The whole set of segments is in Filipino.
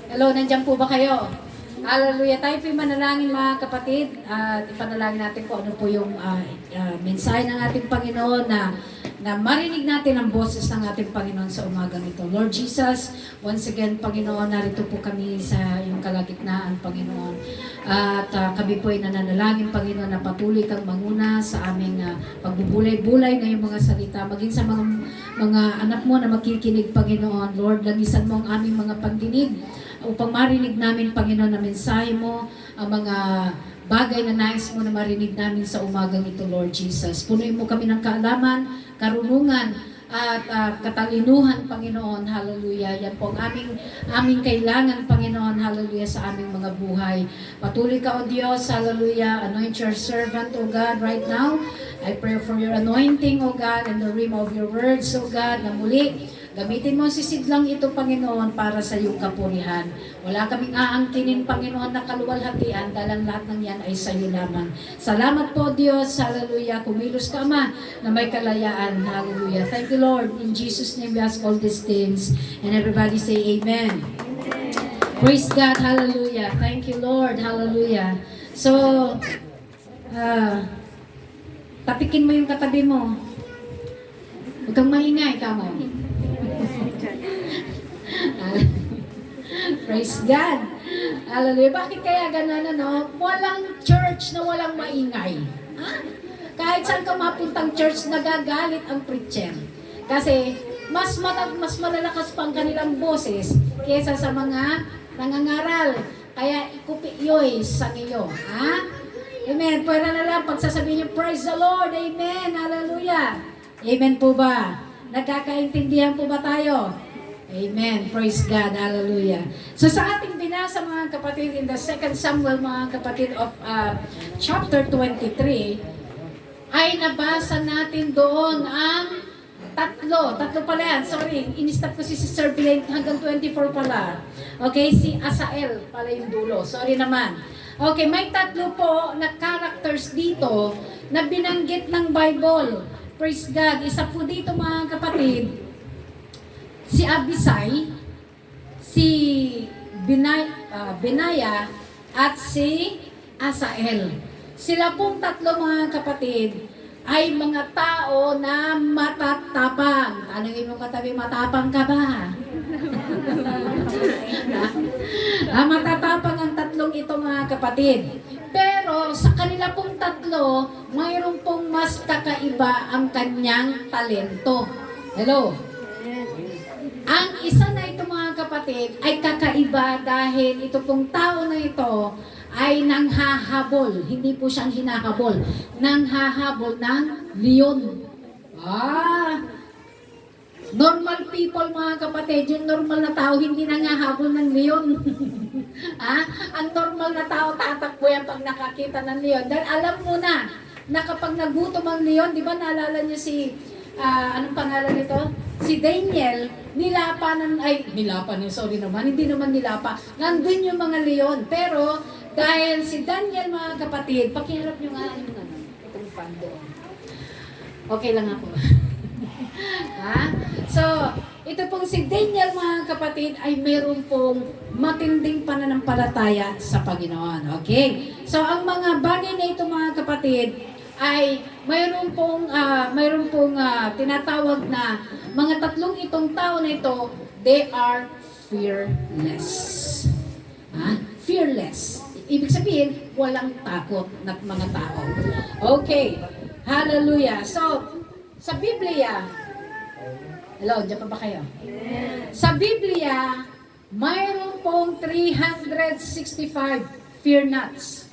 Hello, nandiyan po ba kayo? Hallelujah. Tayo po manalangin mga kapatid at ipanalangin natin kung ano po yung mensahe ng ating Panginoon na marinig natin ang boses ng ating Panginoon sa umagang ito. Lord Jesus, once again, Panginoon, narito po kami sa iyong kalagitnaan, Panginoon. At kami po ay nananalangin, Panginoon, na patuloy kang manguna sa aming pagbubulay-bulay ngayong mga salita, maging sa mga anak mo na makikinig, Panginoon. Lord, langisan mo ang aming mga pandinig upang marinig namin, Panginoon, na mensahe mo, ang mga bagay na nais mo na marinig namin sa umagang ito, Lord Jesus. Punuin mo kami ng kaalaman, karunungan, at katalinuhan, Panginoon. Hallelujah. Yan po ang aming kailangan, Panginoon. Hallelujah, sa aming mga buhay. Patuloy ka, O Diyos. Hallelujah. Anoint your servant, O God, right now. I pray for your anointing, O God, and the rim of your words, O God, na muli gamitin mo si Sidlang ito, Panginoon, para sa iyong kapurihan. Wala kaming aangkinin, Panginoon, na kaluwalhatian, dahil ang lahat ng yan ay sa iyo lamang. Salamat po, Diyos. Hallelujah. Kumilos ka, Ama, na may kalayaan. Hallelujah. Thank you, Lord. In Jesus' name we ask all these things. And everybody say amen. Praise God. Hallelujah. Thank you, Lord. Hallelujah. So, tapikin mo yung katabi mo. Huwag kang maingay, kamo. Praise God. Hallelujah. Bakit kaya ganun, ano? Walang church na walang maingay. Ha? Kahit saan ka mapuntang church, nagagalit ang preacher. Kasi mas malalakas pang kanilang boses kaysa sa mga nangangaral. Kaya ikupi yoy sa iyo. Ha? Amen. Pwera na lang pagsasabihin niyo, praise the Lord. Amen. Hallelujah. Amen po ba? Nagkakaintindihan po ba tayo? Amen. Praise God. Hallelujah. So sa ating binasa, mga kapatid, in the 2 Samuel, mga kapatid, of chapter 23, ay nabasa natin doon ang tatlo pala yan. Sorry, in-stop ko si Sister Belen hanggang 24 pala. Okay, si Asael pala yung dulo. Sorry naman. Okay, may tatlo po na characters dito na binanggit ng Bible. Praise God. Isa po dito, mga kapatid, si Abisai, si Benaya, at si Asael. Sila pong tatlo, mga kapatid, ay mga tao na matatapang. Tanungin mo katabi, matapang ka ba? Matatapang ang tatlong ito, mga kapatid. Pero sa kanila pong tatlo, mayroon pong mas kakaiba ang kanyang talento. Hello? Ang isa na ito, mga kapatid, ay kakaiba dahil ito pong tao na ito ay nanghahabol. Hindi po siyang hinahabol. Nanghahabol ng leon. Normal people, mga kapatid, yung normal na tao hindi nanghahabol ng leon. Ang normal na tao tatakbo yan pag nakakita ng leon. Dahil alam mo na kapag nagutom ang leon, di ba naalala niyo si, anong pangalan nito? Si Daniel, hindi naman nilapa. Nandun yung mga leon. Pero, dahil si Daniel, mga kapatid, pakiharap nyo nga itong fan doon. Okay lang ako. So, ito pong si Daniel, mga kapatid, ay meron pong matinding pananampalataya sa Panginoon. Okay? So, ang mga bagay na ito, mga kapatid, ay mayroon pong tinatawag na mga tatlong itong tao na ito, they are fearless. Fearless. Ibig sabihin, walang takot na mga tao. Okay. Hallelujah. So, sa Biblia, hello, diyan pa ba kayo? Sa Biblia, mayroon pong 365 fear nots.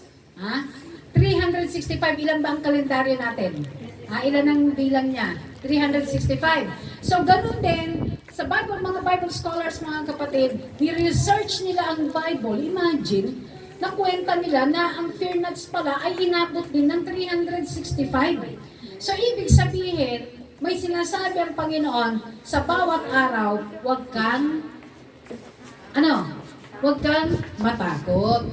365, ilan ba ang kalendaryo natin? Ilan ang bilang niya? 365. So, ganun din, sa Bible, mga Bible scholars, mga kapatid, ni-research nila ang Bible. Imagine, nakwenta nila na ang fear nots pala ay inabot din ng 365. So, ibig sabihin, may sinasabi ang Panginoon, sa bawat araw, huwag kang matakot.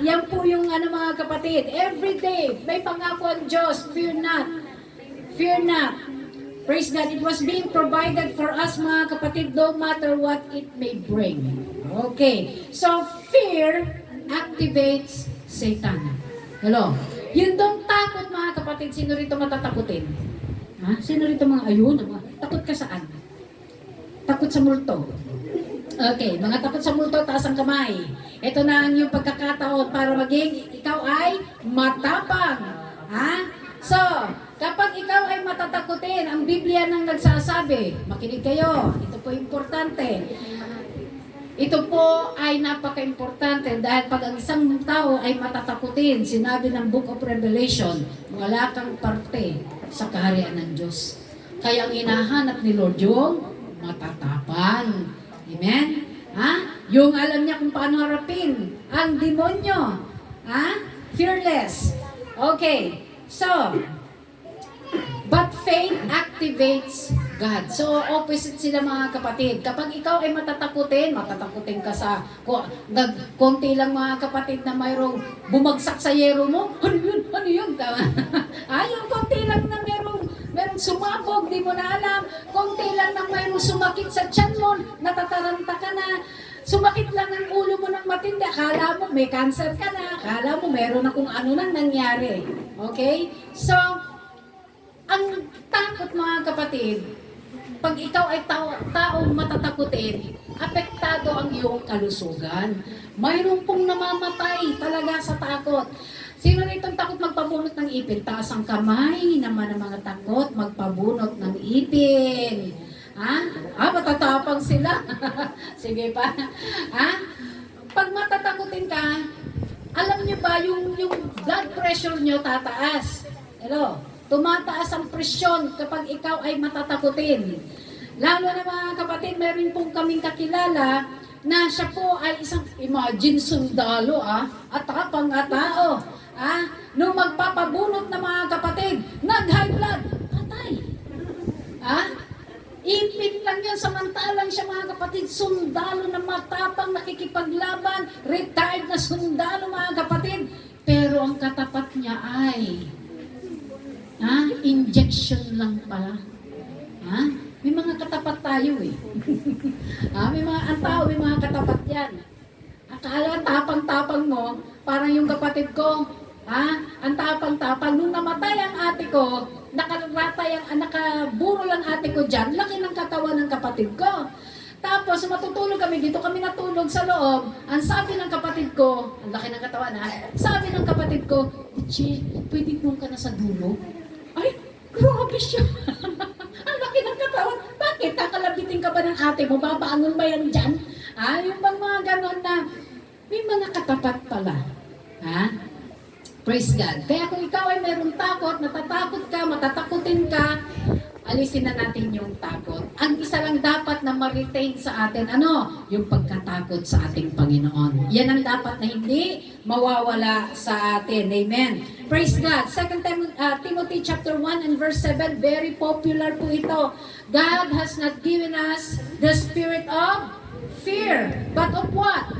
Yan po yung mga kapatid. Every day, may pangako ang Diyos, fear not. Fear not. Praise God. It was being provided for us, mga kapatid, no matter what it may bring. Okay. So, fear activates Satan. Hello? Yun dong takot, mga kapatid, sino rito matatakutin? Ha? Sino rito mga ayun? Takot ka saan? Takot sa multo. Okay, mga takot sa multo, taas ang kamay. Ito na ang yung pagkakataon para maging ikaw ay matapang. Ha? So, kapag ikaw ay matatakutin, ang Biblia nang nagsasabi, makinig kayo, ito po importante. Ito po ay napaka-importante dahil pag ang isang tao ay matatakutin, sinabi ng Book of Revelation, wala kang parte sa kaharian ng Diyos. Kaya ang hinahanap ni Lord yung matatapang. Amen? Ha? Yung alam niya kung paano harapin ang demonyo. Ha? Fearless. Okay. So, but faith activates God. So, opposite sila mga kapatid. Kapag ikaw ay matatakutin ka sa, konti lang mga kapatid na mayroong bumagsak sa yero mo, ano yun? Ano yun? Yung konti lang na merong sumabog, di mo na alam. Konti lang na mayroong sumakit sa tiyan mo, natataranta ka na. Sumakit lang ang ulo mo ng matindi. Akala mo may cancer ka na. Akala mo meron na kung ano nang nangyari. Okay? So, ang takot mga kapatid, pag ikaw ay taong matatakutin, apektado ang iyong kalusugan. Mayroon pong namamatay talaga sa takot. Sino nitong takot magpabunot ng ipin? Taas ang kamay naman ang mga takot magpabunot ng ipin. Ha? Matatapang sila. Sige pa. Ha? Pag matatakutin ka, alam niyo ba yung blood pressure niyo tataas? Hello? Tumataas ang presyon kapag ikaw ay matatakutin. Lalo na mga kapatid, meron pong kaming kakilala na siya po ay isang, imagine, sundalo at tapang tao. Nung magpapabunot na mga kapatid, nag-high blood, patay. Ipin lang yan, samantalang siya mga kapatid, sundalo na matapang, nakikipaglaban, retired na sundalo mga kapatid. Pero ang katapat niya ay injection lang pala. May mga katapat tayo eh. Ang tao, may mga katapat yan. Akala tapang-tapang mo, parang yung kapatid ko, ang tapang-tapang. Nung namatay ang ate ko, nakaburo lang ate ko dyan, laki ng katawan ng kapatid ko. Tapos, matutulog kami dito, kami natulog sa loob. Ang sabi ng kapatid ko, ang laki ng katawan sabi ng kapatid ko, Che, pwede nung ka na sa dulo? Ay, grabe siya. Ang laki ng katawan. Bakit? Kakalabitin ka ba ng ate mo? Babaangon ba yan dyan? Yung bang mga ganon na may mga katapat pala. Praise God. Kaya kung ikaw ay merong takot, natatakot ka, matatakutin ka, alisin na natin yung takot. Ang isa lang dapat na ma-retain sa atin, yung pagkatakot sa ating Panginoon. Yan ang dapat na hindi mawawala sa atin. Amen. Praise God. 2 Timothy chapter 1 and verse 7, very popular po ito. God has not given us the spirit of fear, but of what?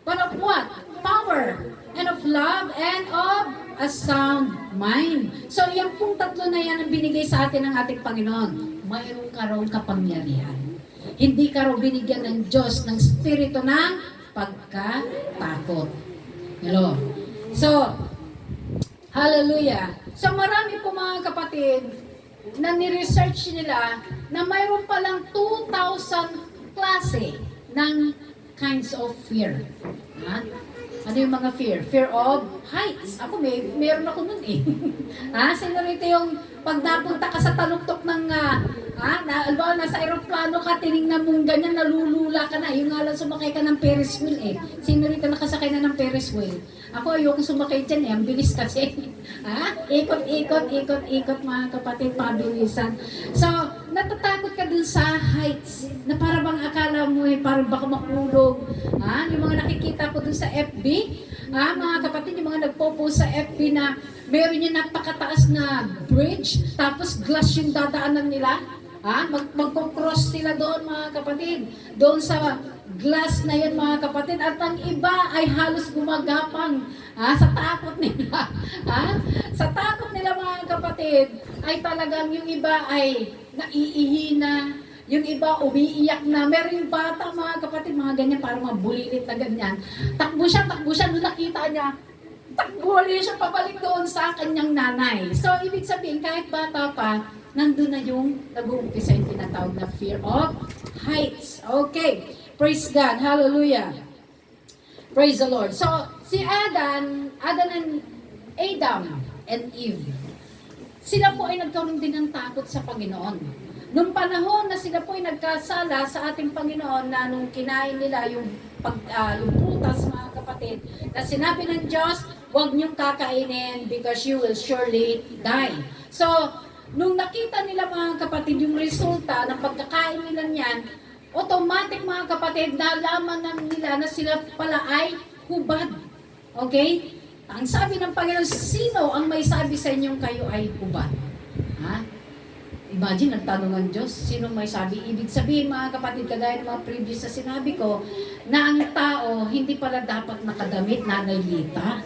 But of what? Power, and of love, and of a sound mind. So, yung pong tatlo na yan ang binigay sa atin ng ating Panginoon. Mayroon ka raw kapangyarihan. Hindi ka raw binigyan ng Diyos ng spirito ng pagkatakot. Hello? So, hallelujah. So, marami po mga kapatid na ni-research nila na mayroon palang 2,000 klase ng kinds of fear. Ano yung mga fear? Fear of heights. Ako, meron ako nun eh. Sino rito yung pag napunta ka sa taluktok ng, albaw, nasa aeroplano ka, tinignan mong ganyan, nalulula ka na. Yung nga lang sumakay ka ng Ferris wheel eh. Sino rito nakasakay na ng Ferris wheel? Ako, ayoko sumakay dyan eh. Ang bilis kasi. Ikot, mga kapatid, pabilisan. So, natatakot ka dun sa heights na para bang akala mo eh, parang baka makulog. Yung mga nakikita ko dun sa FB, mga kapatid, yung mga nagpo-post sa FB na meron yung napakataas na bridge, tapos glass yung dadaanan nila. Magpo-cross sila doon mga kapatid. Doon sa glass na yun mga kapatid. At ang iba ay halos gumagapang sa takot nila. Sa takot nila mga kapatid ay talagang yung iba ay naiihina, Yung iba, umiiyak na. Meron yung bata, mga kapatid, mga ganyan, parang mga bulilit na ganyan. Takbo siya, nung nakita niya, takbo ulit siya pabalik doon sa kanyang nanay. So, ibig sabihin, kahit bata pa, nandun na yung nag-uumpisa yung tinatawag na fear of heights. Okay. Praise God. Hallelujah. Praise the Lord. So, si Adam and Eve, sila po ay nagkaroon din ng takot sa Panginoon. Nung panahon na sila po ay nagkasala sa ating Panginoon na nung kinain nila yung prutas, mga kapatid, na sinabi ng Diyos, huwag niyong kakainin because you will surely die. So, nung nakita nila, mga kapatid, yung resulta ng pagkakain nila niyan, automatic, mga kapatid, nalaman na nila na sila pala ay hubad. Okay? Ang sabi ng Panginoon, sino ang may sabi sa inyong kayo ay hubad? Ha? Imagine, nagtanong ang Diyos, sino may sabi? Ibig sabihin, mga kapatid, kagaya ng mga previous na sinabi ko, na ang tao, hindi pala dapat nakadamit, Nanay Lita.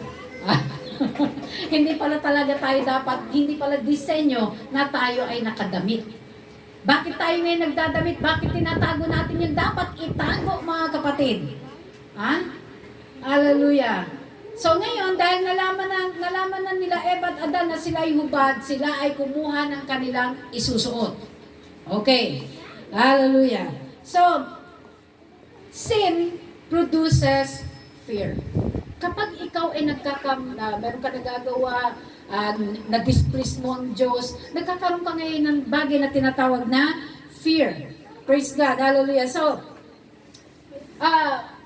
Hindi pala talaga tayo dapat, hindi pala disenyo na tayo ay nakadamit. Bakit tayo ngayon nagdadamit? Bakit tinatago natin yung dapat itago, mga kapatid? Ha? Hallelujah. So ngayon, dahil nalaman na nila Eva at Adan na sila ay hubad, sila ay kumuha ng kanilang isusuot. Okay. Hallelujah. So, sin produces fear. Kapag ikaw ay meron ka nagagawa, na-displease mo ang Diyos, nagkakaroon ka ngayon ng bagay na tinatawag na fear. Praise God. Hallelujah. So,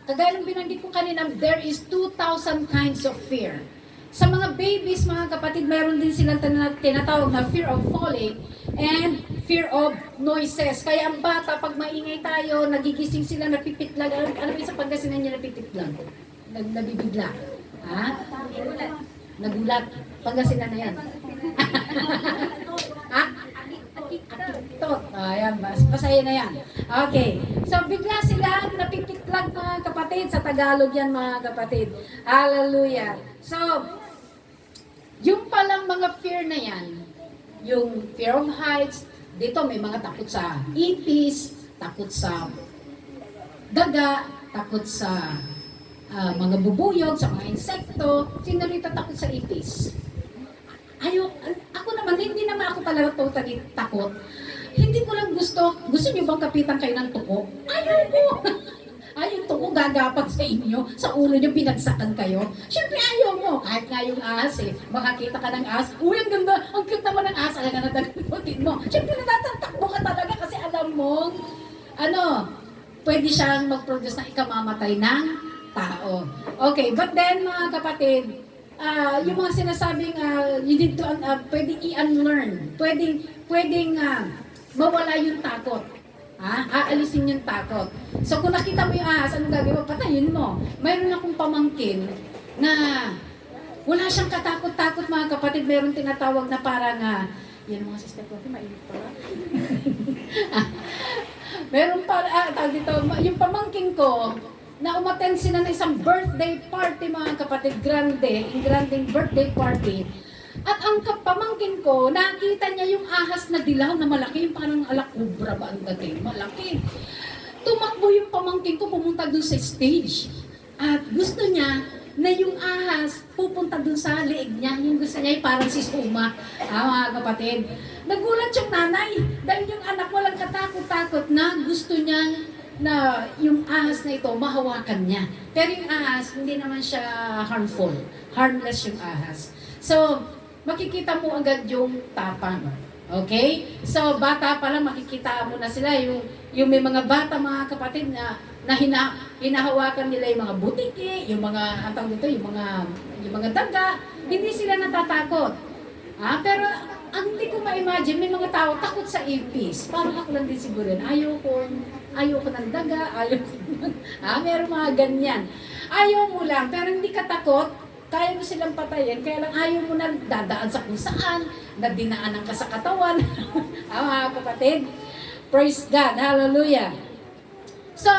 kagaya ng binanggit ko kanina, there is 2,000 kinds of fear. Sa mga babies, mga kapatid, mayroon din silang tinatawag na fear of falling and fear of noises. Kaya ang bata, pag maingay tayo, nagigising sila, napipitlag. Ano yung sa Pangasinan niya napipitlag? Nabibigla. Ha? Nagulat. Pangasinan na yan. Ha? Tot. Ayan, pasaya na yan. Okay. So, bigla sila napipitlag, mga kapatid. Sa Tagalog yan, mga kapatid. Hallelujah. So, yung palang mga fear na yan, yung fear of heights, dito may mga takot sa ipis, takot sa daga, takot sa mga bubuyog, sa mga insekto. Sino rito takot sa ipis? Ako naman, hindi naman ako talaga totally takot. Hindi ko lang gusto niyo bang kapitan kayo ng tuko? Ayaw ko! Yung tuko gagapag sa inyo, sa ulo niyo pinagsakan kayo. Siyempre ayaw mo, kahit nga yung ahas makakita ka ng ahas, uy, ang ganda, ang cute naman ng ahas, alaga na dagdagutin mo. Siyempre natatakbo ka talaga kasi alam mo, pwede siyang mag-produce ng ikamamatay ng tao. Okay, but then mga kapatid, yung mga sinasabing you need to pwedeng i-unlearn, pwedeng mawala yung takot. Aalisin yung takot. So kung nakita mo yung ahas, anong gagawin mo? Patayin mo. Mayroon akong pamangkin na wala siyang katakot-takot, mga kapatid. Mayroon tinatawag na parang yan mga sister ko, mainit pala. Meron pa, tawag dito, yung pamangkin ko, na umattend sila ng isang birthday party, mga kapatid, granding birthday party. At ang pamangkin ko, nakita niya yung ahas na dilaw na malaki, yung parang alakubra ba ang dating, malaki. Tumakbo yung pamangkin ko, pumunta dun sa stage. At gusto niya na yung ahas pupunta dun sa leeg niya. Yung gusto niya parang si Suma, mga kapatid. Nagulat yung nanay, dahil yung anak walang katakot-takot na gusto niya na yung ahas na ito, mahawakan niya. Pero yung ahas, hindi naman siya harmful. Harmless yung ahas. So, makikita mo agad yung tapang. Okay? So, bata pa lang, makikita mo na sila. Yung may mga bata, mga kapatid, na hinahawakan nila yung mga butiki, yung mga, yung mga daga. Hindi sila natatakot. Pero, ang hindi ko ma-imagine, may mga tao takot sa ipis. Parang ako lang din siguro. Ayaw ko ng daga, meron mga ganyan. Ayaw mo lang, pero hindi ka takot, kaya mo silang patayin, kaya lang ayaw mo na dadaan sa kung saan, na dinaanan ka sa katawan. Mga kapatid, praise God, hallelujah. So,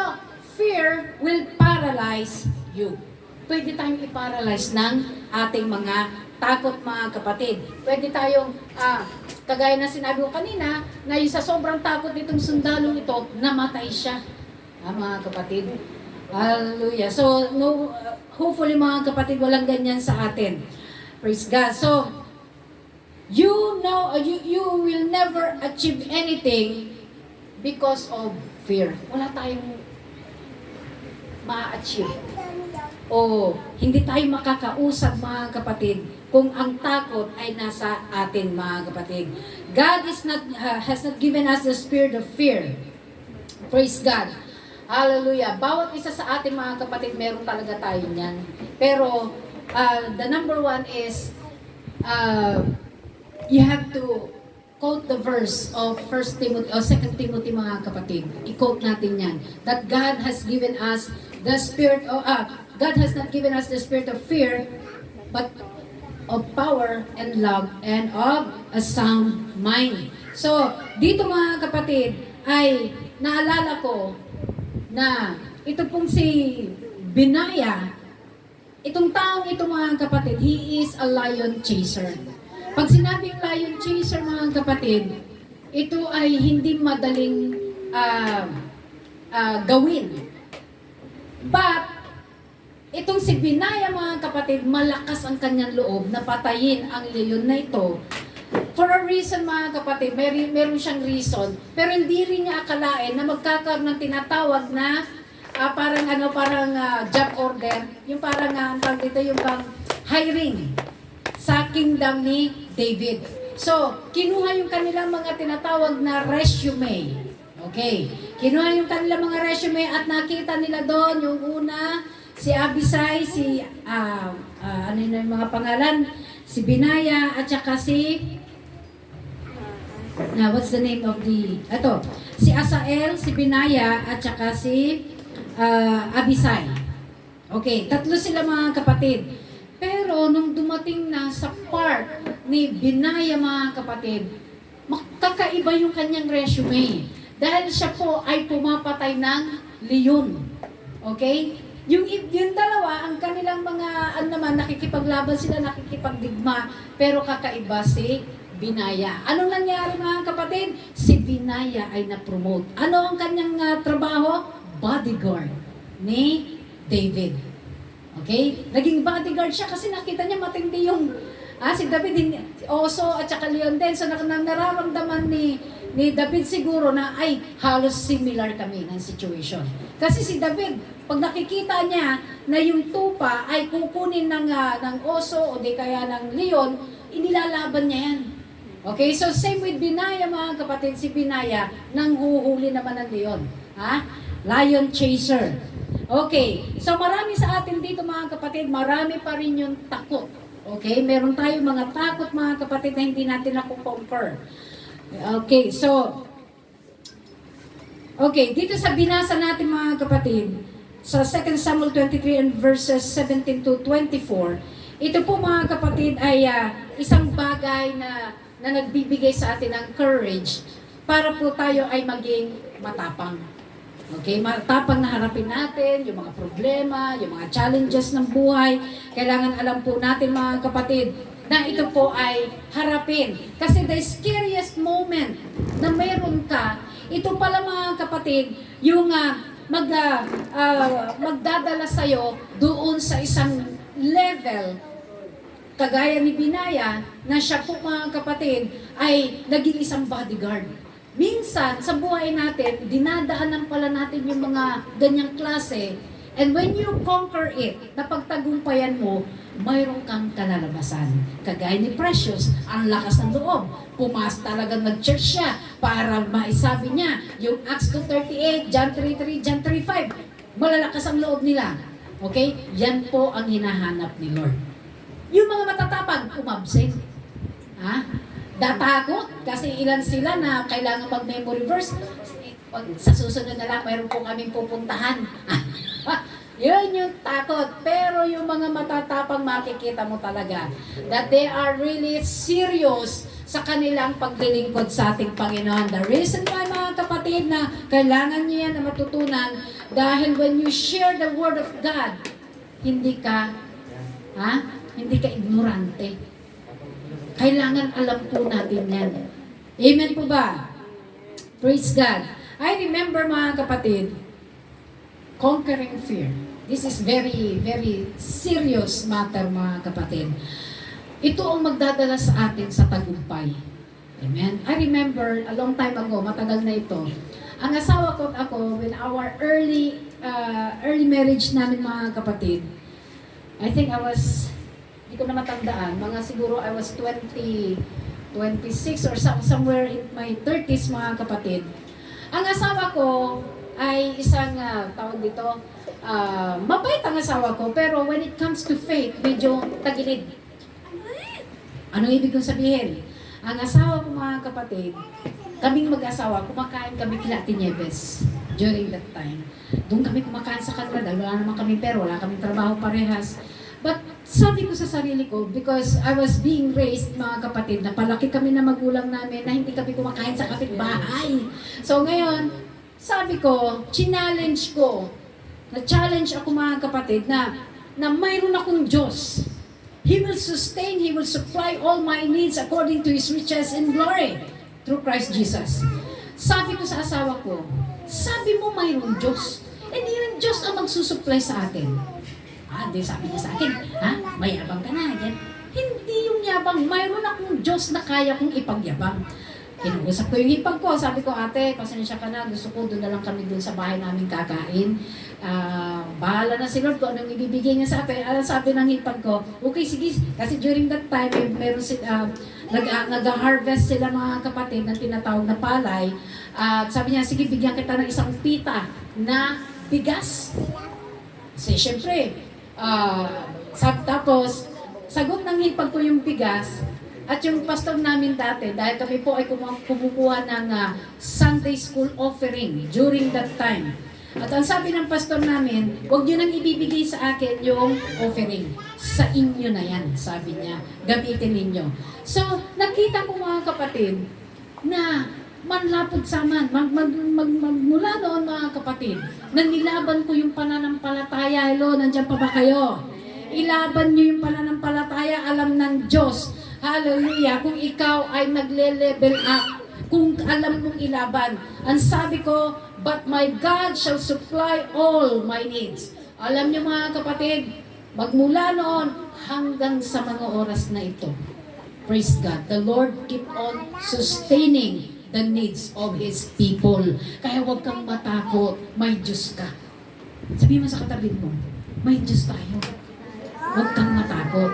fear will paralyze you. Pwede tayong i-paralyze ng ating mga takot, mga kapatid. Pwede tayong Kagaya na sinabi ko kanina, na yung sa sobrang takot nitong sundalong ito, namatay siya. Mga kapatid. Hallelujah. So, no, hopefully mga kapatid, walang ganyan sa atin. Praise God. So, you know, you will never achieve anything because of fear. Wala tayong ma-achieve. O hindi tayo makakausap mga kapatid kung ang takot ay nasa atin mga kapatid. God has not given us the spirit of fear. Praise God. Hallelujah. Bawat isa sa atin mga kapatid, meron talaga tayo niyan. Pero the number one is you have to quote the verse of 1 Timothy or 2 Timothy mga kapatid. I-quote natin yan. That God has given us the spirit of God has not given us the spirit of fear, but of power and love and of a sound mind. So, dito mga kapatid, ay naalala ko na ito pong si Binaya, itong taong ito mga kapatid, he is a lion chaser. Pag sinabing lion chaser mga kapatid, ito ay hindi madaling gawin. But, itong si Binaya mga kapatid, malakas ang kanyang loob na patayin ang leon na ito. For a reason mga kapatid, meron siyang reason, pero hindi rin niya akalain na magkakaroon ng tinatawag na parang job order, yung parang ang tawag dito, yung pang hiring sa kingdom ni David. So, kinuha yung kanilang mga tinatawag na resume. Okay. Kinuha yung kanilang mga resume at nakita nila doon yung una, si Abisai, si ano yun yung mga pangalan, si Binaya, at saka si what's the name of the si Asael, si Binaya, at saka si Abisai. Okay, tatlo sila mga kapatid. Pero nung dumating na sa part ni Binaya mga kapatid, kakaiba yung kanyang resume. Dahil siya po ay pumapatay ng leon. Okay? Yung dalawa, ang kanilang mga, naman, nakikipaglaban sila, nakikipagdigma, pero kakaiba si Binaya. Anong nangyari mga kapatid? Si Binaya ay na-promote. Ano ang kanyang trabaho? Bodyguard ni David. Okay? Naging bodyguard siya kasi nakita niya matindi yung, si David, oso at saka leon din. So nararamdaman ni David siguro na ay halos similar kami ng situation. Kasi si David, pag nakikita niya na yung tupa ay kukunin ng oso o di kaya ng leon, inilalaban niya yan. Okay, so same with Binaya mga kapatid, si Binaya nang huhuli naman ng leon. Lion chaser. Okay, so marami sa atin dito mga kapatid, marami pa rin yung takot. Okay, meron tayo mga takot mga kapatid na hindi natin nakukonquer. Okay, so dito sa binasa natin mga kapatid, sa 2 Samuel 23 and verses 17 to 24, ito po mga kapatid ay isang bagay na nagbibigay sa atin ng courage para po tayo ay maging matapang. Okay, matapang na harapin natin yung mga problema, yung mga challenges ng buhay. Kailangan alam po natin mga kapatid na ito po ay harapin. Kasi the scariest moment na mayroon ka, ito pala mga kapatid, yung magdadala sa'yo doon sa isang level, kagaya ni Binaya, na siya po mga kapatid ay naging isang bodyguard. Minsan, sa buhay natin, dinadaanan pala natin yung mga ganyang klase, and when you conquer it, napagtagumpayan mo, mayroon kang kalalabasan. Kagaya ni Precious, ang lakas ng loob. Talagang nag-church siya para maisabi niya yung Acts 2:38, John 3:3, John 3:5. Malalakas ang loob nila. Okay? Yan po ang hinahanap ni Lord. Yung mga matatapang, umabsent. Datakot kasi ilan sila na kailangan mag-memory verse. Sa susunod na lang, mayroon po kaming pupuntahan. Yun yung takot. Pero yung mga matatapang, makikita mo talaga that they are really serious sa kanilang paglilingkod sa ating Panginoon. The reason why mga kapatid na kailangan niyo yan na matutunan, dahil when you share the Word of God, hindi ka ignorante. Kailangan alam po natin yan. Amen po ba? Praise God. I remember mga kapatid, conquering fear. This is very, very serious matter mga kapatid. Ito ang magdadala sa atin sa tagumpay. Amen? I remember, a long time ago, matagal na ito, ang asawa ko at ako, when our early marriage namin mga kapatid, I think I was, hindi ko na matandaan, mga siguro I was 26 or somewhere in my 30s mga kapatid. Ang asawa ko ay isang, tawag dito, mabait ang asawa ko, pero when it comes to faith, medyo tagilid. Anong ibig kong sabihin? Ang asawa ko mga kapatid, kaming mag-asawa, kumakain kami kila Ate Nieves during that time. Doon kami kumakain sa kanila dahil wala naman kami pero wala kaming trabaho parehas. But sabi ko sa sarili ko, because I was being raised, mga kapatid, na palaki kami na magulang namin na hindi kami kumakain sa kapitbahay. So ngayon, sabi ko, challenge ko, na-challenge ako mga kapatid na mayroon akong Diyos. He will sustain, He will supply all my needs according to His riches in glory through Christ Jesus. Sabi ko sa asawa ko, sabi mo mayroong Diyos. Hindi yung Diyos ang magsusupply sa atin. Di sabi niya sa akin, mayabang ka na. Yan. Hindi yung yabang, mayroon akong Diyos na kaya kong ipagyabang. Kinuusap ko yung hipag ko, sabi ko, ate, pasensya ka na, gusto ko doon na lang kami doon sa bahay namin kakain. Bahala na si Lord kung anong ibibigay niya sa atin. Sabi ng hipag ko, okay, sige, kasi during that time, meron nag-harvest sila mga kapatid ng tinatawag na palay. Sabi niya, sige, bigyan kita ng isang pita na bigas. Kasi syempre, tapos, sagot ng hipag ko yung bigas. At yung pastor namin dati, dahil kami po ay kumukuha ng Sunday school offering during that time. At ang sabi ng pastor namin, huwag nyo nang ibibigay sa akin yung offering. Sa inyo na yan, sabi niya. Gamitin ninyo. So, nakita ko mga kapatid na manlapod sa man. Mula noon mga kapatid, na nilaban ko yung pananampalataya. Hello, nandiyan pa ba kayo? Ilaban nyo yung pananampalataya, alam ng Diyos. Hallelujah. Kung ikaw ay nagle-level up, kung alam mong ilaban. Ang sabi ko, but my God shall supply all my needs. Alam niyo mga kapatid, magmula noon hanggang sa mga oras na ito. Praise God. The Lord keep on sustaining the needs of His people. Kaya huwag kang matakot, may Diyos ka. Sabihin mo sa katabi mo, may Diyos tayo. Huwag kang matakot.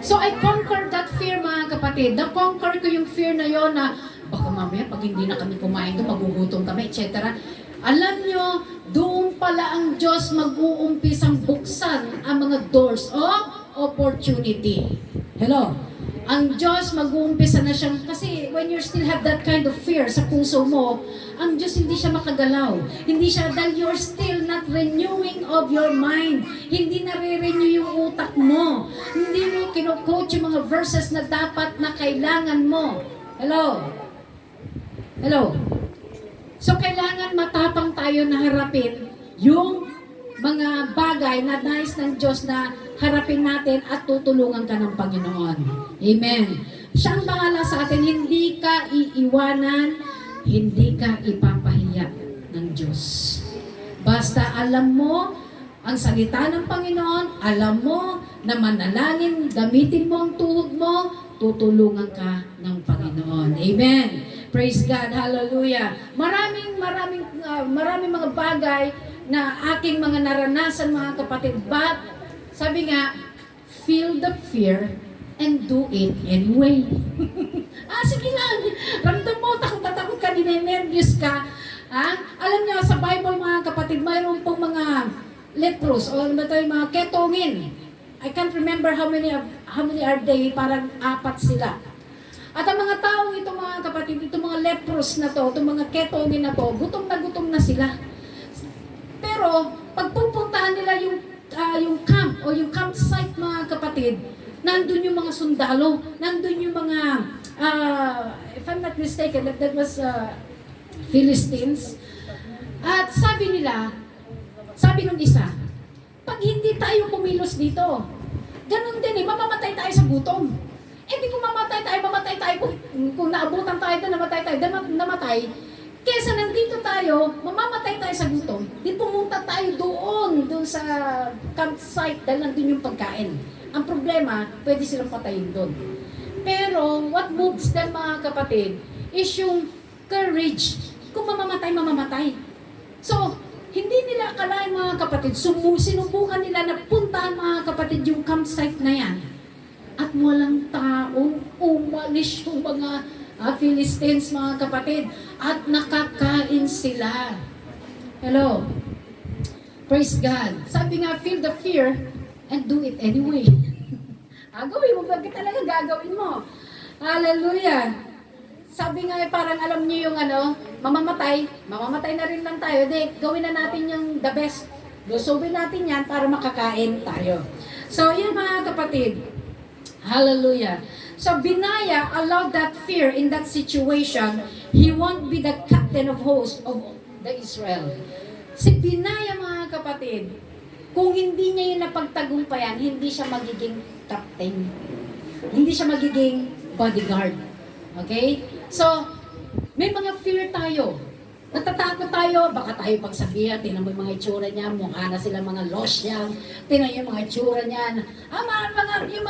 So I conquered that fear mga kapatid. Na-conquer ko yung fear na yon na baka mamaya pag hindi na kami kumain doon, magugutom kami, etc. Alam nyo, doon pala ang Diyos mag-uumpisang buksan ang mga doors of opportunity. Hello? Ang Diyos mag-uumpisa na siyang, kasi when you still have that kind of fear sa puso mo, ang Diyos hindi siya makagalaw. Hindi siya, dahil you're still not renewing of your mind. Hindi nare-renew yung utak mo. Hindi mo kino-coach yung mga verses na dapat na kailangan mo. Hello? Hello? So, kailangan matapang tayo na harapin yung mga bagay na nais ng Diyos na harapin natin at tutulungan ka ng Panginoon. Amen. Siya ang bahala sa atin. Hindi ka iiwanan, hindi ka ipapahiya ng Diyos. Basta alam mo ang salita ng Panginoon, alam mo na manalangin, gamitin mo ang tuhod mo, tutulungan ka ng Panginoon. Amen. Praise God. Hallelujah. Maraming mga bagay na aking mga naranasan mga kapatid. But, sabi nga, feel the fear and do it anyway. Sige lang. Ramdam mo, takot ka, ninenervyos ka. Alam niyo, sa Bible mga kapatid, mayroon pong mga lepros o mga ketongin. I can't remember how many are they, parang 4 sila. At ang mga taong ito mga kapatid, itong mga lepros na to, itong mga ketongin na to, gutom na sila. Pero, pagpupuntahan nila yung camp o yung campsite mga kapatid, nandun yung mga sundalo, nandun yung mga, if I'm not mistaken, that was Philistines. At sabi nung isa, pag hindi tayo kumilos dito, ganun din mamamatay tayo sa gutom. Eh di kung mamatay tayo, kung naabutan tayo na namatay tayo, namatay, kesa nandito tayo, mamamatay tayo sa gutom, di pumunta tayo doon sa campsite dahil nandun yung pagkain. Ang problema, pwede silang patayin doon. Pero what moves them mga kapatid is yung courage. Kung mamamatay. So, hindi nila akalain mga kapatid, sinubukan nila na puntahan mga kapatid yung campsite na yan. At walang tao, umalis yung mga Philistines mga kapatid. At nakakain sila. Hello. Praise God. Sabi nga, feel the fear and do it anyway. Gawin mo, bakit talaga gagawin mo? Hallelujah. Sabi nga, parang alam niyo yung mamamatay na rin lang tayo. Gawin na natin yung the best. Lusubin natin yan para makakain tayo. So, yun mga kapatid. Hallelujah. So, Benaiah allowed that fear in that situation. He won't be the captain of hosts of the Israel. Si Benaiah mga kapatid, kung hindi niya yung napagtagumpayan, hindi siya magiging captain. Hindi siya magiging bodyguard. Okay? So, may mga fear tayo. Natatakot tayo, baka tayo pagsabihan, tingnan mo yung mga itsura niya, mukha na sila mga losyang, tingnan yung mga itsura niya. Yung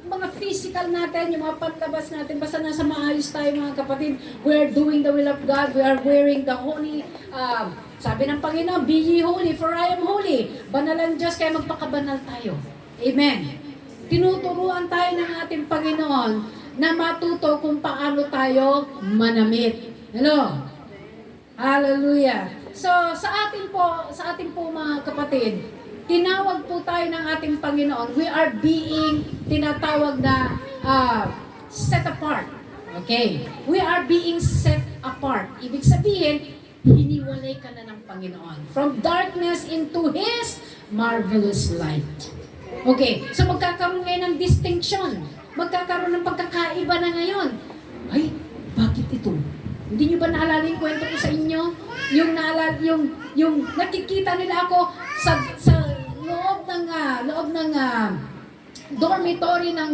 mga physical natin, yung mga panlabas natin, basta nasa maayos tayo mga kapatid. We are doing the will of God, we are wearing the holy, sabi ng Panginoon, be ye holy, for I am holy. Banalan Diyos, kaya magpakabanal tayo. Amen. Tinuturuan tayo ng ating Panginoon na matuto kung paano tayo manamit. Hello? Hallelujah. So, sa atin po mga kapatid, tinawag po tayo ng ating Panginoon. We are being tinatawag na set apart. Okay? We are being set apart. Ibig sabihin, hiniwalay ka na ng Panginoon. From darkness into His marvelous light. Okay, so magkakaroon ngayon ng distinction. Magkakaroon ng pagkakaiba na ngayon. Ay, bakit ito? Hindi nyo ba naalala yung kwento ko sa inyo? Yung nakikita nila ako sa loob ng dormitory na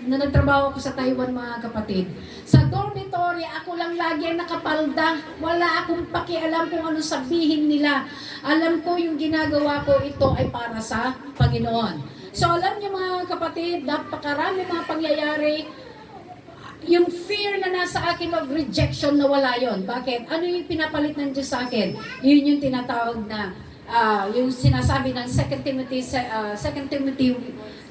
nagtrabaho ako sa Taiwan mga kapatid. Sa dormitory, ako lang lagi ang nakapalda. Wala akong pakialam kung ano sabihin nila. Alam ko yung ginagawa ko, ito ay para sa Panginoon. So alam niyo mga kapatid, napakarami mga pangyayari. Yung fear na nasa akin of rejection, nawala yon. Bakit? Ano yung pinapalit ng Diyos sa akin? Yun yung tinatawag na yung sinasabi ng 2 Timothy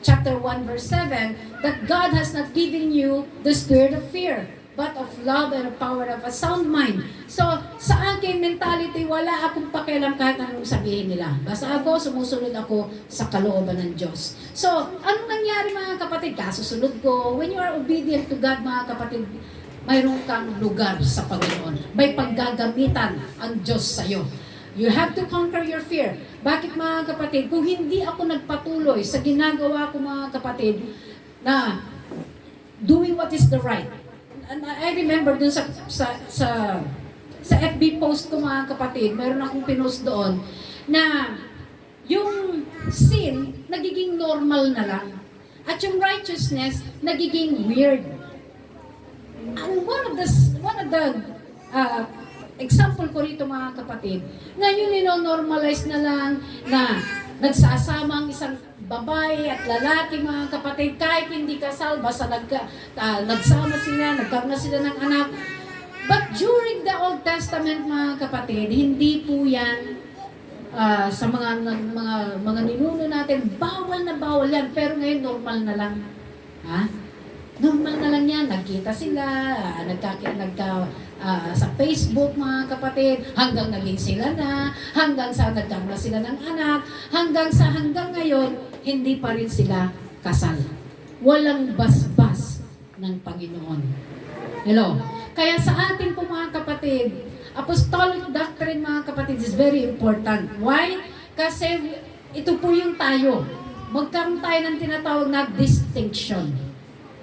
chapter 1 verse 7, that God has not given you the spirit of fear, but of love and of power of a sound mind. So, sa aking mentality, wala akong pakialam kahit anong sabihin nila. Basta ako, sumusunod ako sa kalooban ng Diyos. So, anong nangyari mga kapatid? Kasusunod ko, when you are obedient to God mga kapatid, mayroon kang lugar sa Panginoon. May paggagamitan ang Diyos sa'yo. You have to conquer your fear. Bakit mga kapatid? Kung hindi ako nagpatuloy sa ginagawa ko mga kapatid na doing what is the right. And I remember dun sa FB post ko mga kapatid, mayroon akong pinost doon na yung sin nagiging normal na lang. At yung righteousness nagiging weird. And one of the example ko rito mga kapatid, ngayon nino-normalize na lang na nagsasama ang isang babae at lalaki mga kapatid, kahit hindi kasal, basta nagsama sila, nagkaroon na sila ng anak. But during the Old Testament mga kapatid, hindi po yan sa mga ninuno natin, bawal na bawal yan, pero ngayon normal na lang. Ha? Normal na lang yan, nagkita sila, sa Facebook mga kapatid, hanggang naging sila na, hanggang sa nagkaroon na sila ng anak, hanggang ngayon, hindi pa rin sila kasal. Walang basbas ng Panginoon. Hello? Kaya sa atin po mga kapatid, apostolic doctrine mga kapatid is very important. Why? Kasi ito po yung tayo. Magkaroon tayo ng tinatawag na distinction.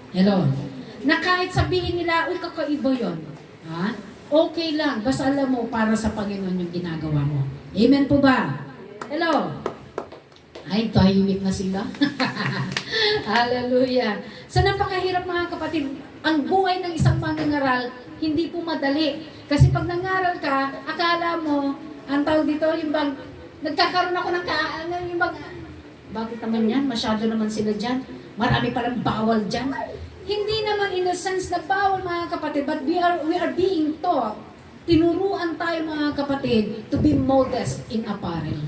Hello? Na kahit sabihin nila, uy, kakaiba yun. Ha? Okay lang. Basta alam mo, para sa Panginoon yung ginagawa mo. Amen po ba? Hello? Ay, tahimik na sila. Hallelujah. So napakahirap mga kapatid, ang buhay ng isang mangangaral, hindi po madali. Kasi pag nangaral ka, akala mo, ang tawag dito, yung bang, nagkakaroon ako ng yung bang, bakit naman yan? Masyado naman sila dyan. Marami palang bawal dyan. Hindi naman in a sense na bawal mga kapatid, but we are being taught, tinuruan tayo mga kapatid, to be modest in apparel.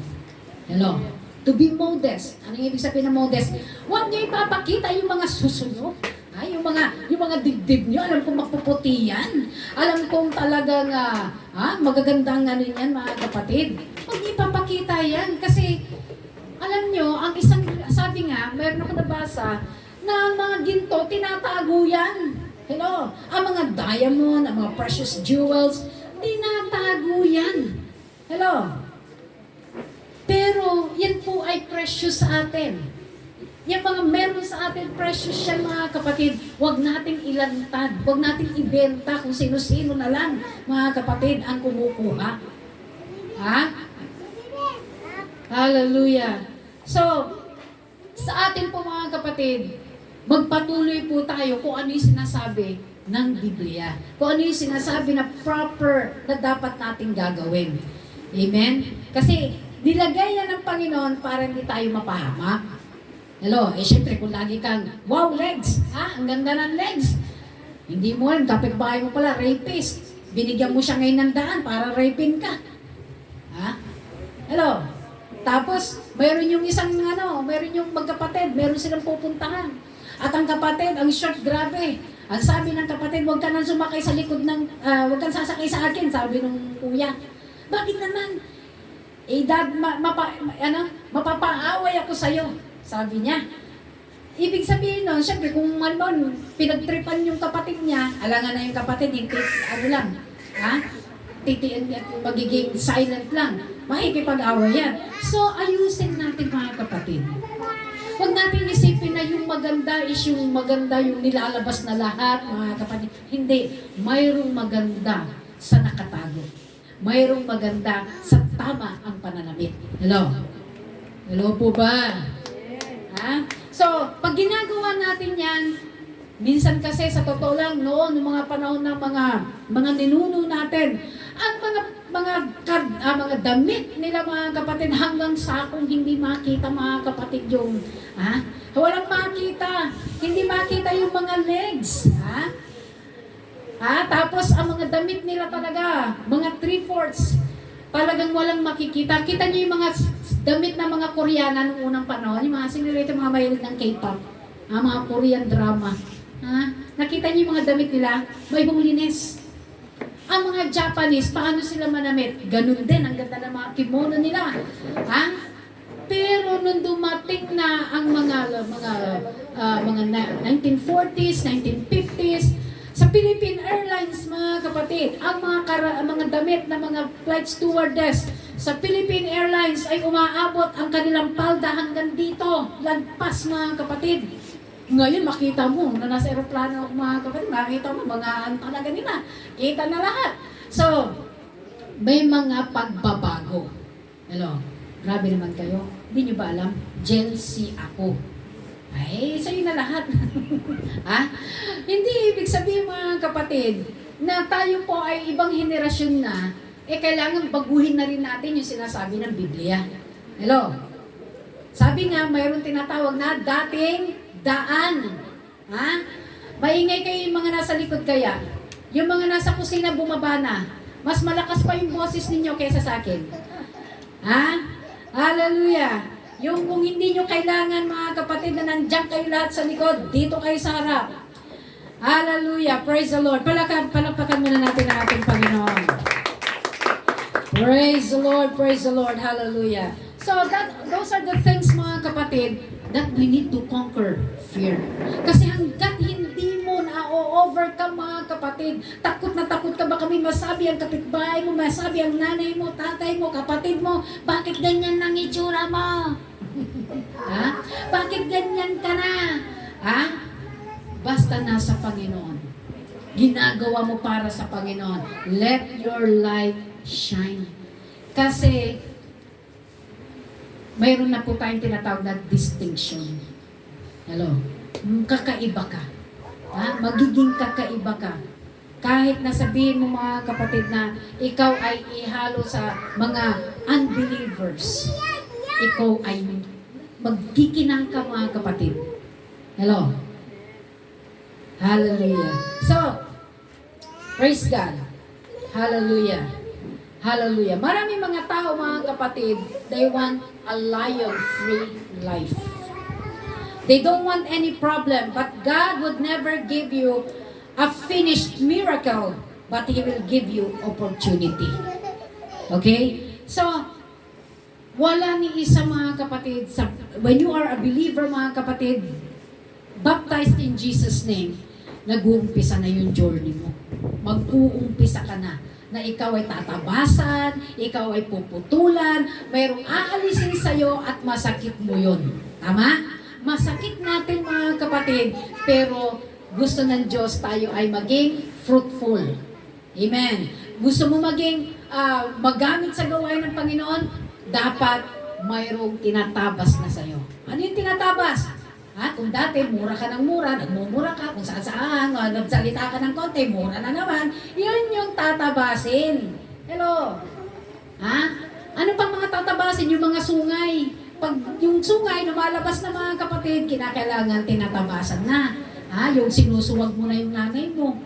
Hello? To be modest. Ano yung ibig sabihin ng modest? Huwag niyo ipapakita yung mga susunod. Yung mga dibdib niyo, alam kong mapuputi yan. Alam kong talagang magagandang ano yan mga kapatid. Huwag niyo ipapakita yan kasi alam niyo, ang isang, sabi nga, meron ako nabasa, na ang mga ginto, tinatago yan. Hello? Ang mga diamond, ang mga precious jewels, tinatago yan. Hello? Pero, yan po ay precious sa atin. Yung mga meron sa atin, precious yan mga kapatid. Huwag nating ilantad. Huwag nating ibenta kung sino-sino na lang, mga kapatid, ang kumukuha. Ha? Hallelujah. So, sa atin po mga kapatid, magpatuloy po tayo kung ano yung sinasabi ng Biblia. Kung ano yung sinasabi na proper na dapat nating gagawin. Amen? Kasi, nilagay yan ng Panginoon para hindi tayo mapahamak. Hello, syempre kung lagi kang, wow, legs, ang ganda ng legs. Hindi mo alam, kapitbahay mo pala, rapist. Binigyan mo siya ngayon ng daan para rapin ka. Hello, tapos, mayroon yung mayroon yung magkapatid, mayroon silang pupuntahan. At ang kapatid, ang short, grabe. Ang sabi ng kapatid, huwag ka nang sumakay sa likod ng, huwag kang sasakay sa akin, sabi ng kuya. Bakit naman? Dad, mapapaaway ako sa'yo, sabi niya. Ibig sabihin nun, syempre kung pinagtripan yung kapatid niya, alangan na yung kapatid, yung titian at magiging silent lang. Makikipag-away yan. So, ayusin natin mga kapatid. Huwag natin isipin na yung maganda is yung maganda yung nilalabas na lahat, mga kapatid. Hindi. Mayroong maganda sa nakatago. Mayroong maganda sa tama ang pananamit. Hello? Hello po ba? So, pag ginagawa natin yan, minsan kasi sa totoo lang noon, ng mga panahon ng mga ninuno natin, ang mga damit nila mga kapatid hanggang sakong hindi makita mga kapatid yung walang makita, hindi makita yung mga legs, tapos ang mga damit nila talaga, mga 3/4 talagang walang makikita. Kita niyo yung mga damit ng mga Koreana noong unang panahon, yung mga sinilito mga mahilig ng K-pop, mga Korean drama. Nakita niyo yung mga damit nila, may linis. Ang mga Japanese, paano sila manamit? Ganun din, ang ganda ng mga kimono nila. Pero nung dumating na ang mga 1940s, 1950s, sa Philippine Airlines, mga kapatid, ang mga damit na mga flight stewardess sa Philippine Airlines ay umaabot ang kanilang palda hanggang dito. Lagpas, mga kapatid. Ngayon, makita mo, na nasa aeroplano ako mga kapatid, makita mo, mga talaga nila. Kita na lahat. So, may mga pagbabago. Hello, grabe naman kayo. Hindi nyo ba alam? Gen Z ako. Ay, sa'yo na lahat. Hindi ibig sabihin mga kapatid, na tayo po ay ibang henerasyon na, kailangan baguhin na rin natin yung sinasabi ng Biblia. Hello? Sabi nga, mayroon tinatawag na dating daan. Maingay kayo yung mga nasa likod kaya. Yung mga nasa kusina bumaba na. Mas malakas pa yung boses ninyo kaysa sa akin. Hallelujah. Yung kung hindi nyo kailangan mga kapatid na nandiyan kayo lahat sa likod, dito kayo sa harap. Hallelujah. Praise the Lord. Palakpakan muna natin ang ating Panginoon. Praise the Lord. Praise the Lord. Hallelujah. So those are the things mga kapatid that we need to conquer fear. Kasi hanggat hindi mo na-overcome mga kapatid, takot na takot ka, baka may masabi ang kapitbahay mo, masabi ang nanay mo, tatay mo, kapatid mo, bakit ganyan ang itsura mo? Bakit ganyan ka na? Basta nasa Panginoon. Ginagawa mo para sa Panginoon. Let your light shine. Kasi mayroon na po tayong tinatawag na distinction. Hello? Kakaiba ka. Ha? Magiging kakaiba ka. Kahit nasabihin mo mga kapatid na ikaw ay ihalo sa mga unbelievers, ikaw ay magkikinang ka mga kapatid. Hello? Hallelujah. So, praise God. Hallelujah. Hallelujah. Maraming mga tao mga kapatid, they want a lion-free life. They don't want any problem, but God would never give you a finished miracle, but He will give you opportunity. Okay? So, wala ni isa mga kapatid, when you are a believer mga kapatid, baptized in Jesus' name, nag-uumpisa na yung journey mo. Mag-uumpisa ka na ikaw ay tatabasan, ikaw ay puputulan, mayroong aalisin sa'yo at masakit mo yun. Tama? Masakit natin mga kapatid, pero gusto ng Diyos tayo ay maging fruitful. Amen. Gusto mo maging magamit sa gawain ng Panginoon, dapat mayroong tinatabas na sa'yo. Ano yung tinatabas? Kung dati mura ka ng mura, nagmumura ka, kung saan-saan, nagsalita ka ng konti, mura na naman, yun yung tatabasin. Hello? Ano pang mga tatabasin? Yung mga sungay. Pag yung sungay lumalabas na mga kapatid, kinakailangan tinatabasan na. Yung sinusuwag mo na yung nanay mo.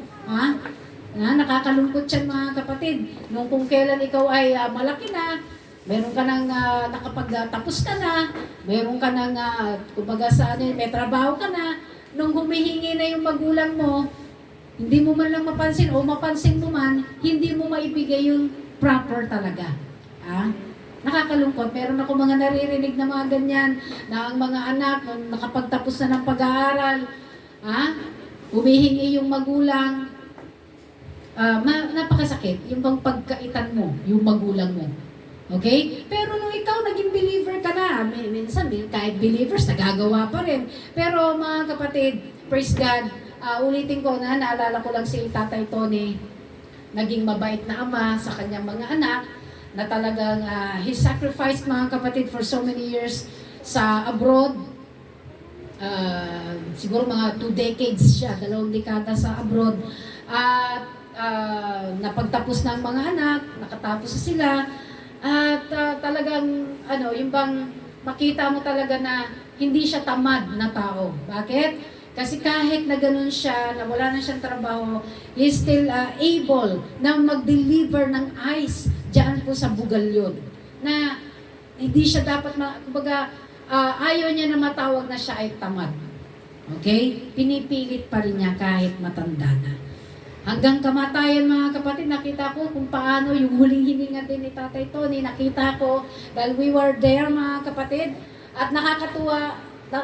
Nakakalungkot yan mga kapatid. Nung kung kailan ikaw ay malaki na, meron ka nang nakapagtapos ka na, meron ka nang, kumbaga may trabaho ka na, nung humihingi na yung magulang mo, hindi mo man lang mapansin o mapansin mo man, hindi mo maibigay yung proper talaga. Nakakalungkot. Meron ako mga naririnig na mga ganyan, na ang mga anak, nung nakapagtapos na ng pag-aaral, humihingi yung magulang, napakasakit, yung bang pagkaitan mo, yung magulang mo. Okay? Pero nung ikaw naging believer ka na, minsan kahit believers, nagagawa pa rin. Pero mga kapatid, praise God, ulitin ko na, naalala ko lang si Tatay Tony, naging mabait na ama sa kanyang mga anak, na talagang he sacrificed mga kapatid for so many years sa abroad. Siguro mga 2 decades siya, 2 dekada sa abroad. At napagtapos ng mga anak, nakatapos na sila. At talagang, yung bang makita mo talaga na hindi siya tamad na tao. Bakit? Kasi kahit na ganun siya, na wala na siyang trabaho, he is still able na mag-deliver ng ice dyan po sa Bugalyon. Na hindi siya dapat, kumbaga, ayaw niya na matawag na siya ay tamad. Okay? Pinipilit pa rin niya kahit matanda na. Hanggang kamatayan mga kapatid, nakita ko kung paano yung huling hininga din ni Tatay Tony, nakita ko dahil we were there mga kapatid, at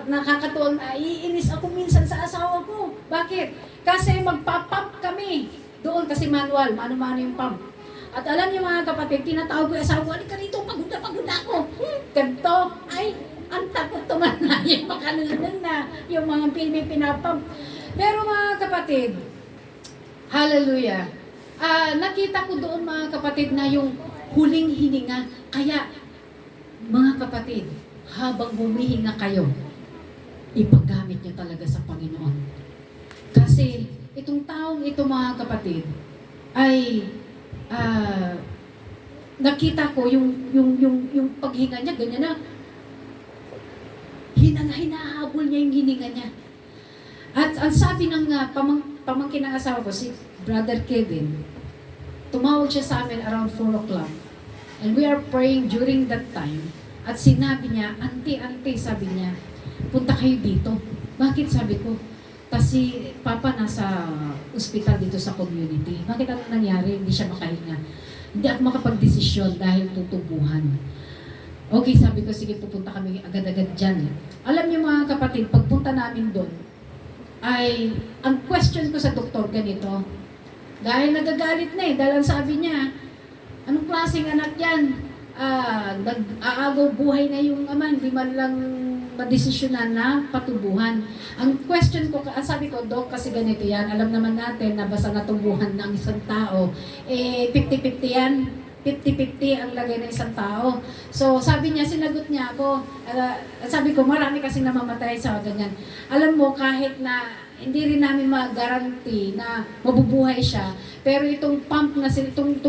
nakakatuwang naiinis ako minsan sa asawa ko. Bakit? Kasi magpa-pump kami doon kasi manual, mano-mano yung pump. At alam niyo mga kapatid, tinatawag ko yung asawa ko, "Alika rito, pagod na ako." Ganto, ay, ang takot tumanayin, makanunan na yung mga pinapump. Pero mga kapatid, hallelujah. Nakita ko doon mga kapatid na yung huling hininga. Kaya, mga kapatid, habang humihinga kayo, ipagamit niyo talaga sa Panginoon. Kasi, itong taong ito mga kapatid, ay nakita ko yung paghinga niya, ganyan na, hinahabol niya yung hininga niya. At ang sabi ng pamangkin ng asawa ko, si Brother Kevin, tumawag siya sa amin around 4 o'clock. And we are praying during that time. At sinabi niya, "Auntie," sabi niya, "punta kayo dito." Bakit? Sabi ko, kasi Papa nasa ospital dito sa community. Bakit ano nangyari? Hindi siya makahinga. Hindi ako makapag-desisyon dahil tutubuhan. Okay, sabi ko, sige, pupunta kami agad-agad dyan. Alam niyo mga kapatid, pagpunta namin doon, ay, ang question ko sa doktor ganito, dahil nagagalit na dahil ang sabi niya, "Anong klaseng anak yan? Nag-aagaw buhay na yung ama, hindi man lang madesisyonan na patubuhan." Ang question ko, sabi ko, "Dok, kasi ganito yan, alam naman natin na basta natubuhan ng isang tao, 50-50 yan." 50-50 ang lagay ng isang tao. So, sabi niya, sinagot niya ako, sabi ko, marami kasi namamatay sa ganyan. Alam mo, kahit na hindi rin namin mag-guarantee na mabubuhay siya, pero itong pump na itong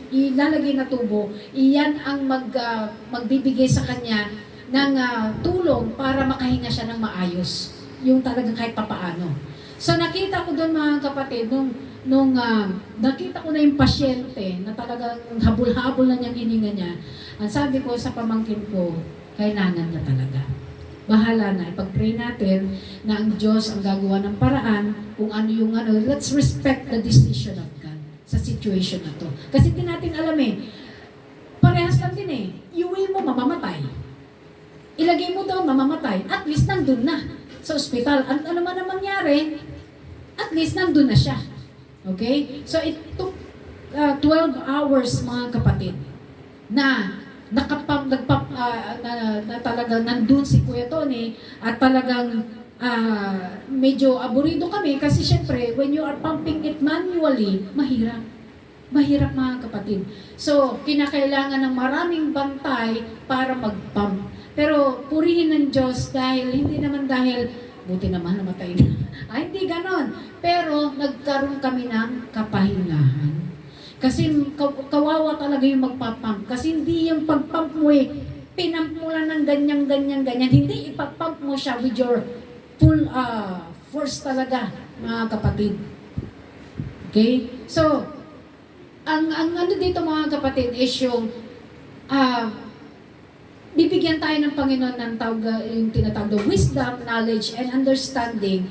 ilalagay na tubo, iyan ang magbibigay sa kanya ng tulong para makahinga siya ng maayos. Yung talagang kahit papaano. So nakita ko doon mga kapatid, nung nakita ko na yung pasyente na talagang habol-habol na niyang hininga niya, ang sabi ko sa pamangkin ko, kailangan niya talaga. Bahala na, ipag-pray natin na ang Diyos ang gagawa ng paraan kung ano yung let's respect the decision of God sa situation na to. Kasi hindi natin alam parehas lang din iuwi mo, mamamatay. Ilagay mo daw, mamamatay. At least nandun na sa ospital. Ano man ang mangyari, at least nandun na siya. Okay? So it took 12 hours mga kapatid na na talagang nandun si Kuya Tony at talagang medyo aburido kami kasi syempre when you are pumping it manually, mahirap. Mahirap mga kapatid. So, kinakailangan ng maraming bantay para mag-pump. Pero purihin ng Diyos dahil, hindi naman dahil, buti naman namatay na. Hindi ganon. Pero nagkaroon kami ng kapahingahan. Kasi kawawa talaga yung magpapump. Kasi hindi yung pag-pump mo pinump mo lang ng ganyan. Hindi, ipapump mo siya with your full force talaga, mga kapatid. Okay? So, ang ano dito mga kapatid is yung bibigyan tayo ng Panginoon ng yung tinatawag na wisdom, knowledge, and understanding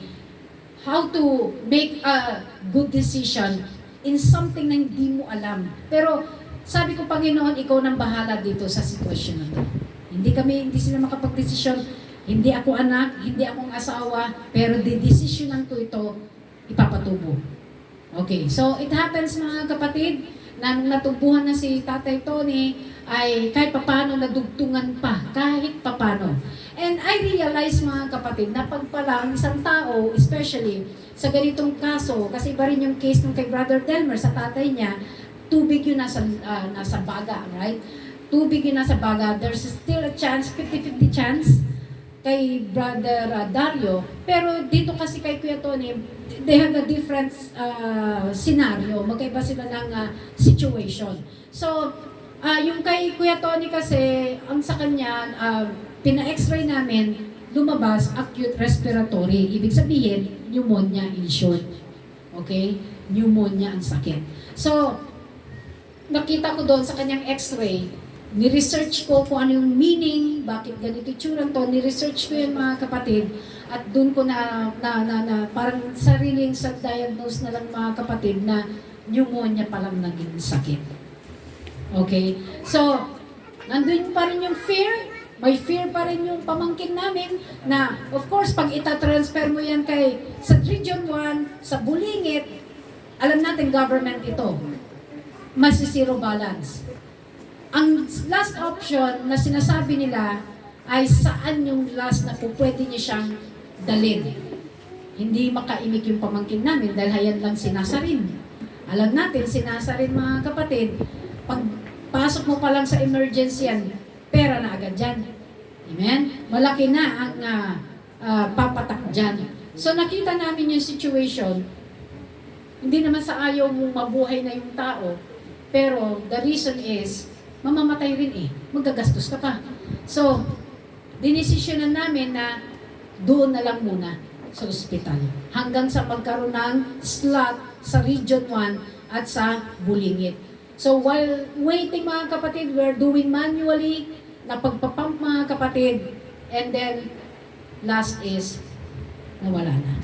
how to make a good decision in something na hindi mo alam. Pero sabi ko, Panginoon, ikaw nang bahala dito sa sitwasyon na to. Hindi sila makapag-desisyon, hindi ako anak, hindi akong asawa, pero the-decisionan ko ito, ipapatubo. Okay, so it happens mga kapatid, na nung natubuhan na si Tatay Tony, ay kahit papano nadugtungan pa, kahit papano. And I realize mga kapatid, na pag pala ang isang tao, especially sa ganitong kaso, kasi iba rin yung case nung kay Brother Delmer sa tatay niya, tubig yun nasa baga, right? Tubig yun nasa baga, there's still a chance, 50-50 chance, kay Brother Dario. Pero dito kasi kay Kuya Tony, they have a different scenario. Magkaiba sila ng situation. So, yung kay Kuya Tony kasi, ang sa kanya, pina-x-ray namin, lumabas acute respiratory. Ibig sabihin, pneumonia in short. Okay? Pneumonia ang sakit. So, nakita ko doon sa kanyang x-ray, ni-research ko kung ano yung meaning, bakit ganito itsura to, ni-research ko yun mga kapatid, at doon ko na parang sariling self-diagnose na lang mga kapatid na pneumonia palang naging sakit. Okay? So, nandun pa rin yung fear, may fear pa rin yung pamangkin namin na, of course, pag itatransfer mo yan sa Region 1, sa Bulingit, alam natin government ito, masisiro balance. Ang last option na sinasabi nila ay saan yung last na pwede niya siyang dalhin. Hindi makaimik yung pamangkin namin dahil hayan lang sinasarin. Alam natin, sinasarin mga kapatid, pag pasok mo pa lang sa emergency yan, pera na agad dyan. Amen? Malaki na ang papatak dyan. So nakita namin yung situation, hindi naman sa ayaw mong mabuhay na yung tao, pero the reason is, mamamatay rin magagastos ka pa. So, dinesisyonan namin na doon na lang muna sa ospital. Hanggang sa magkaroon ng slot sa Region 1 at sa Bulingit. So, while waiting mga kapatid, we're doing manually na pagpapump mga kapatid. And then, last is, nawala na.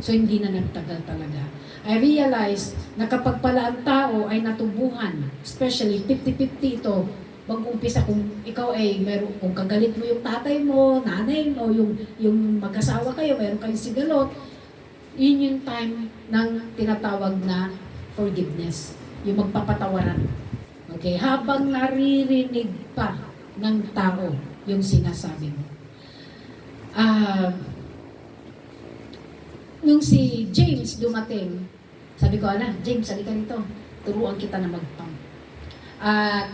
So, hindi na nagtagal talaga. I realized na kapag pala ang tao ay natubuhan, especially 50-50 ito, mag-umpisa kung ikaw ay kung kagalit mo yung tatay mo, nanay mo, yung mag-asawa kayo, meron kayong sigalot, yun yung time ng tinatawag na forgiveness, yung magpapatawaran. Okay? Habang naririnig pa ng tao yung sinasabi mo. Nung si James dumating, sabi ko, James, halika nito. Turuan kita na mag-pump. At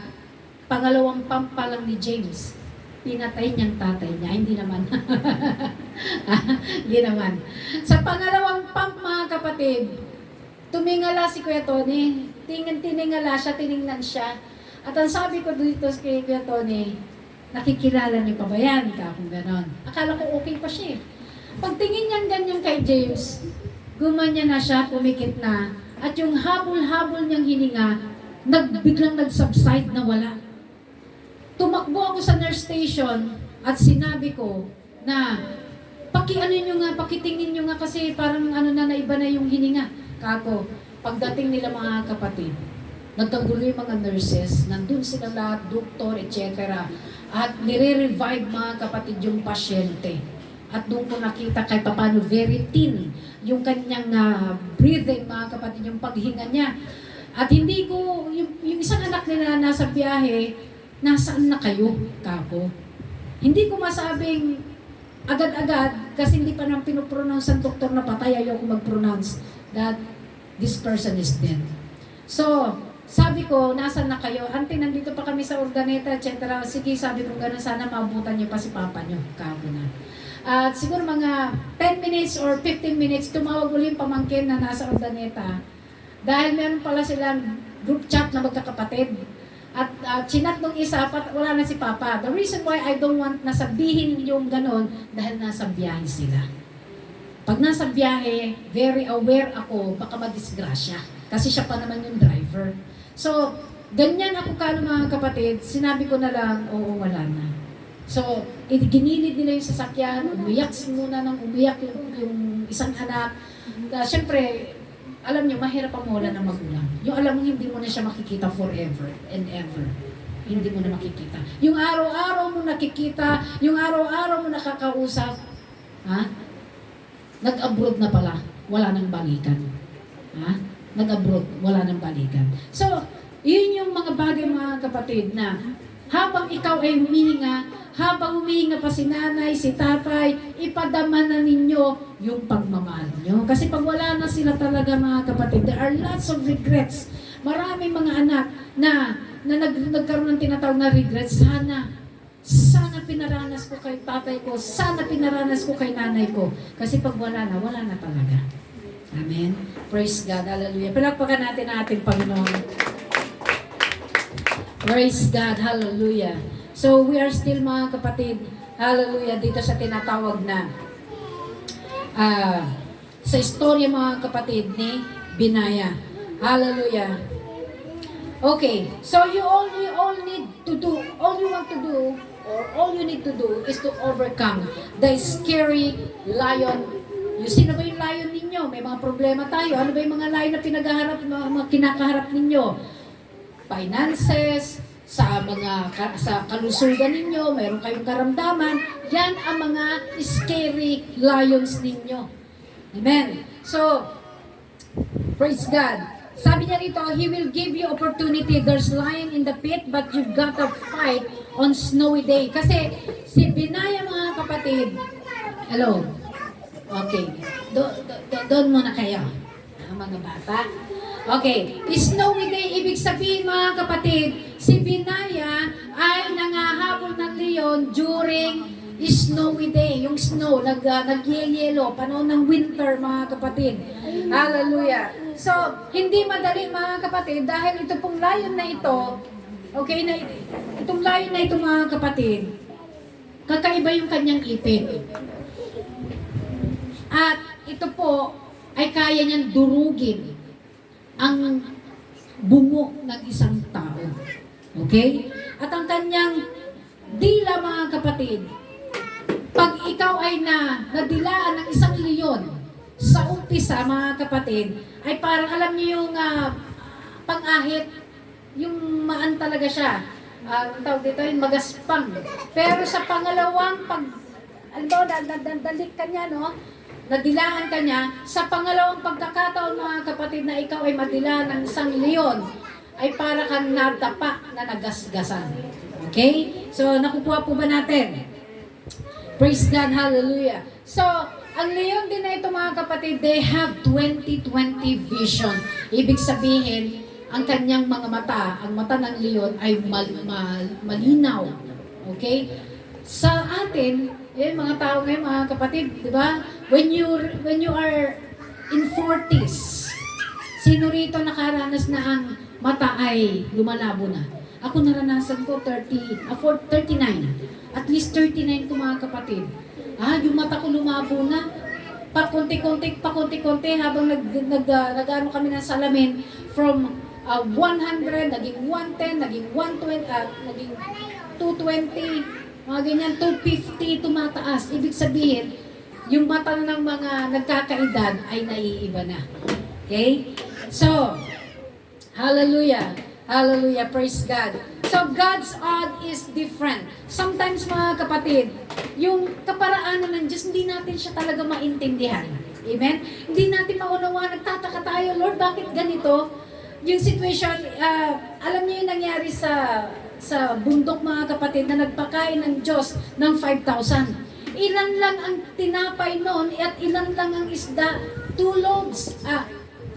pangalawang pump pa lang ni James, pinatay niyang tatay niya. Hindi naman. Hindi naman. Sa pangalawang pump, mga kapatid, tumingala si Kuya Tony. Tiningala siya, tiningnan siya. At ang sabi ko dito kay Kuya Tony, nakikilala niyo pa ba yan? Kung ganon. Akala ko okay pa siya. Pagtingin niyan ganyan kay James, gumanya na siya, pumikit na. At yung habol-habol niyang hininga, biglang nag-subside na wala. Tumakbo ako sa nurse station at sinabi ko na pakitingin nyo nga kasi parang naiba na yung hininga. Kako, pagdating nila mga kapatid, nagkagulo yung mga nurses, nandun sila lahat, doktor, etc. At nire-revive mga kapatid yung pasyente. At doon ko nakita kahit paano very thin yung kanyang breathing mga kapatid, yung paghinga niya. At hindi ko, yung isang anak nila nasa biyahe, nasaan na kayo, kako? Hindi ko masabing agad-agad kasi hindi pa nang pinopronounce ang doktor na patay, ayaw ko mag-pronounce that this person is dead. So, sabi ko, nasaan na kayo? Ante, nandito pa kami sa organeta, etc. Sige, sabi ko gano'n, sana maabutan niyo pa si papa niyo, kako na. At siguro mga 10 minutes or 15 minutes, tumawag ulit yung pamangkin na nasa organeta. Dahil meron pala silang group chat na magkakapatid. At chinat nung isa, wala na si Papa. The reason why I don't want na sabihin yung ganon, dahil nasa biyahe sila. Pag nasa biyahe, very aware ako, baka madisgrasya. Kasi siya pa naman yung driver. So, ganyan ako mga kapatid, sinabi ko na lang, oo, wala na. So, ginilid nila yung sasakyan, umiyak muna ng umiyak yung isang anak. Siyempre, alam niyo, mahirap ang mawala ng magulang. Yung alam mo, hindi mo na siya makikita forever and ever. Hindi mo na makikita. Yung araw-araw mo nakikita, yung araw-araw mo nakakausap, nag-abroad na pala, wala nang balikan. Nag-abroad, wala nang balikan. So, yun yung mga bagay mga kapatid na habang ikaw ay humihinga, habang humihinga pa si nanay, si tatay, ipadama na ninyo yung pagmamahal nyo. Kasi pag wala na sila talaga mga kapatid, there are lots of regrets. Maraming mga anak na nagkaroon ng tinatawag na regrets. Sana pinaranas ko kay tatay ko, sana pinaranas ko kay nanay ko. Kasi pag wala na talaga. Amen. Praise God. Hallelujah. Palakpakan natin ang ating Panginoon. Praise God. Hallelujah. So, we are still mga kapatid, hallelujah, dito sa tinatawag na sa istorya mga kapatid ni Binaya. Hallelujah. Okay, so you need to do, all you want to do, or all you need to do is to overcome the scary lion. Yung sino ba yung lion ninyo? May mga problema tayo. Ano ba yung mga lion na mga kinakaharap ninyo? Finances, sa kalusugan ninyo, mayroon kayong karamdaman, yan ang mga scary lions ninyo. Amen. So, praise God. Sabi niya rito, He will give you opportunity. There's lion in the pit, but you've got to fight on snowy day. Kasi si Binaya mga kapatid, hello? Okay. Doon muna kayo, mga bata. Okay, snowy day, ibig sabihin mga kapatid, si Binaya ay nangahabol ng leon during snowy day. Yung snow, nagyeyelo, panahon ng winter mga kapatid. Hallelujah. So, hindi madali mga kapatid dahil ito pong lion na ito, okay, itong lion na ito mga kapatid, kakaiba yung kanyang ipin. At ito po ay kaya niyang durugin ang bungo ng isang tao. Okay? At ang kanyang dila mga kapatid, pag ikaw ay nadilaan ng isang leon sa umpisa mga kapatid, ay parang alam niyo yung pang-ahit, yung maan talaga siya. Ang tawag dito yung magaspang. Pero sa pangalawang dalik ka niya, no? Nadilaan ka niya, sa pangalawang pagkakataon mga kapatid na ikaw ay madilaan ng isang leon, ay para kang nadapa na nagasgasan. Okay? So, nakukuha po ba natin? Praise God, hallelujah. So, ang leon din na ito mga kapatid, they have 20/20 vision. Ibig sabihin, ang kanyang mga mata, ang mata ng leon ay malinaw. Okay? Sa atin, mga tao ngayon, mga kapatid, di ba? When you are in 40s, sino rito nakaranas na ang mata ay lumalabo na? Ako naranasan ko 39. At least 39 ko, mga kapatid. Yung mata ko lumabo na. Pakunti-kunti habang nag-ano kami ng salamin from 100, naging 110, naging 120, naging 220, mga ganyan, 250, tumataas. Ibig sabihin, yung mata ng mga nagkakaedad ay naiiba na. Okay? So, hallelujah. Hallelujah. Praise God. So, God's odd is different. Sometimes, mga kapatid, yung kaparaanan ng Diyos, hindi natin siya talaga maintindihan. Amen? Hindi natin maunawa. Nagtataka tayo, Lord, bakit ganito? Yung situation, alam niyo yung nangyari sa bundok, mga kapatid, na nagpakain ng Diyos ng 5,000. Ilan lang ang tinapay noon at ilan lang ang isda? 2 loaves.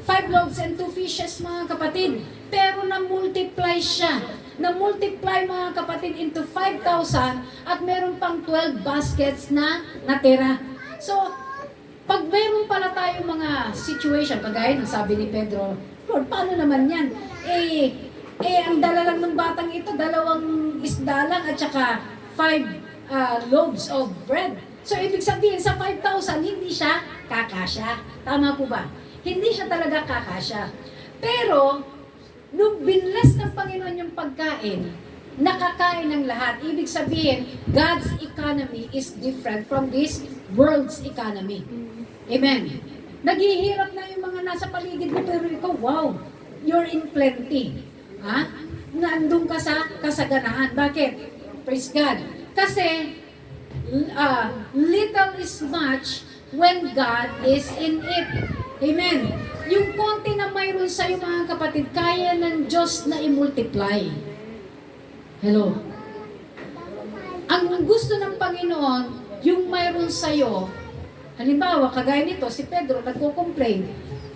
5 loaves and 2 fishes, mga kapatid. Pero na-multiply siya. Na-multiply, mga kapatid, into 5,000 at meron pang 12 baskets na natira. So, pag meron pala tayong mga situation, kagaya ng sabi ni Pedro, Lord, paano naman yan? Ang dala lang ng batang ito, 2 isda lang at saka 5 loaves of bread. So, ibig sabihin, sa 5,000, hindi siya kakasya. Tama po ba? Hindi siya talaga kakasya. Pero, nung binless ng Panginoon yung pagkain, nakakain ng lahat. Ibig sabihin, God's economy is different from this world's economy. Amen. Naghihirap na yung mga nasa paligid mo, pero ikaw, wow, you're in plenty. Nandun ka sa kasaganaan. Bakit? Praise God. Kasi, little is much when God is in it. Amen. Yung konti na mayroon sa'yo, mga kapatid, kaya ng Diyos na i-multiply. Hello? Ang gusto ng Panginoon, yung mayroon sa'yo, halimbawa, kagaya nito, si Pedro, nagko-complain,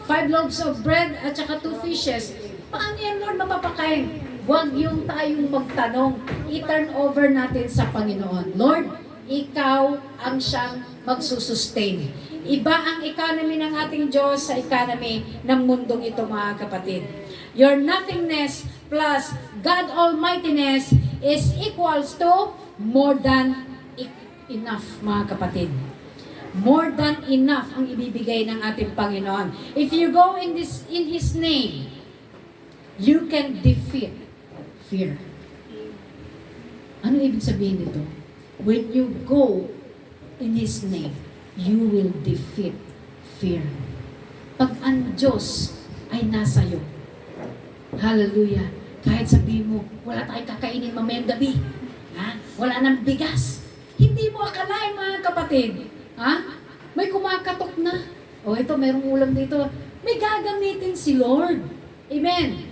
5 loaves of bread at saka 2 fishes. Paano yan, Lord, mapapakain? Huwag yung tayong magtanong. I-turn over natin sa Panginoon. Lord, Ikaw ang siyang magsusustain. Iba ang economy ng ating Diyos sa economy ng mundong ito, mga kapatid. Your nothingness plus God Almightiness is equals to more than enough, mga kapatid. More than enough ang ibibigay ng ating Panginoon. If you go in His name, you can defeat fear. Ano ibig sabihin nito? When you go in His name, you will defeat fear. Pag ang Diyos ay nasa iyo, hallelujah, kahit sabihin mo, wala tayong kakainin mamayang gabi, wala nang bigas, hindi mo akalain, mga kapatid, may kumakatok na, ito, mayroong ulam dito, may gagamitin si Lord. Amen.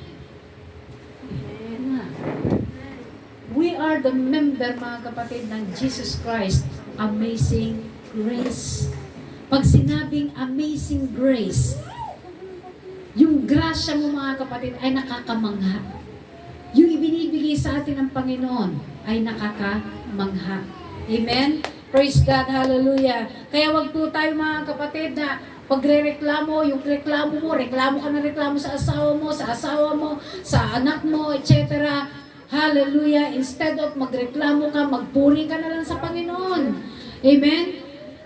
We are the member, mga kapatid, ng Jesus Christ, Amazing Grace. Pag sinabing Amazing Grace, yung grasya mo, mga kapatid, ay nakakamangha. Yung ibinibigay sa atin ng Panginoon ay nakakamangha. Amen? Praise God, hallelujah. Kaya wag po tayo, mga kapatid, na pagre-reklamo, yung reklamo mo, reklamo ka na reklamo sa asawa mo, sa anak mo, etc. Hallelujah. Instead of magreklamo ka, magpuri ka na lang sa Panginoon. Amen?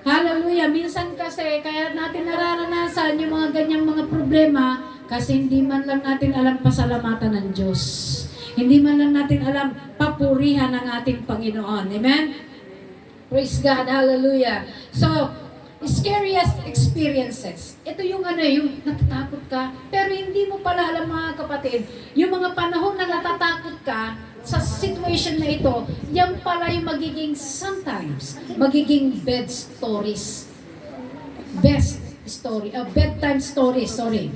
Hallelujah. Minsan kasi, kaya natin nararanasan yung mga ganyang mga problema kasi hindi man lang natin alam pasalamatan ng Diyos. Hindi man lang natin alam papurihan ng ating Panginoon. Amen? Praise God. Hallelujah. So, scariest experiences. Ito yung yung natatakot ka, pero hindi mo pala alam, mga kapatid, yung mga panahon na natatakot ka sa situation na ito, yan pala yung magiging sometimes, magiging bedtime stories, sorry.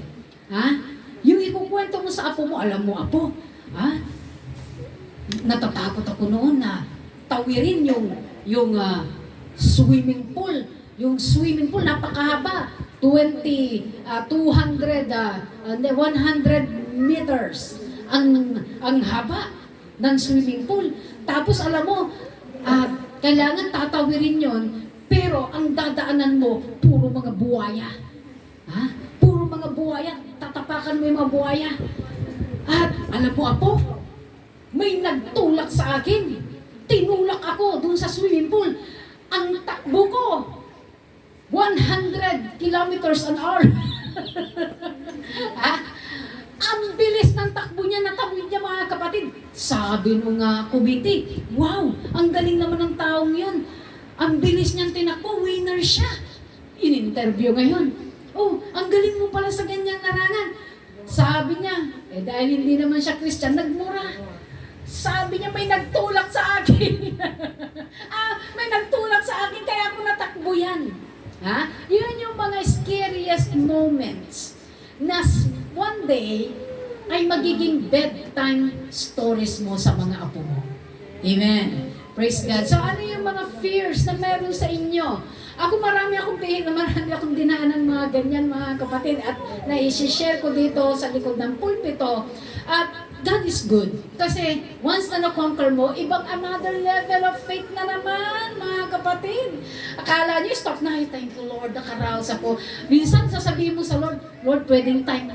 Yung ikukwento mo sa apo mo, alam mo, apo, natatakot ako noon na tawirin yung swimming pool Yung swimming pool, napakahaba. 100 meters ang haba ng swimming pool. Tapos alam mo, kailangan tatawirin yon, pero ang dadaanan mo, puro mga buwaya. Puro mga buwaya, tatapakan mo yung mga buwaya. At alam mo, Apo, may nagtulak sa akin. Tinulak ako dun sa swimming pool. Ang takbo ko, 100 kilometers an hour. Ang bilis ng takbo niya, natawid niya mga kapatid. Sabi nung committee, wow, ang galing naman ng taong yun. Ang bilis niyang tinakbo, winner siya. In-interview ngayon. Oh, ang galing mo pala sa ganyang larangan. Sabi niya, dahil hindi naman siya Christian, nagmura. Sabi niya, may nagtulak sa akin. May nagtulak sa akin, kaya ako natakbo yan. Yun yung mga scariest moments na one day ay magiging bedtime stories mo sa mga apo mo. Amen. Praise God. So ano yung mga fears na meron sa inyo? Ako marami akong dinaanan mga ganyan mga kapatid at na-share ko dito sa likod ng pulpito. At God is good. Kasi once na na-conquer mo, ibang another level of faith na naman, mga kapatid. Akala niyo, stop na, thank you Lord, nakaraos ako. Minsan sasabihin mo sa Lord, Lord, pwedeng time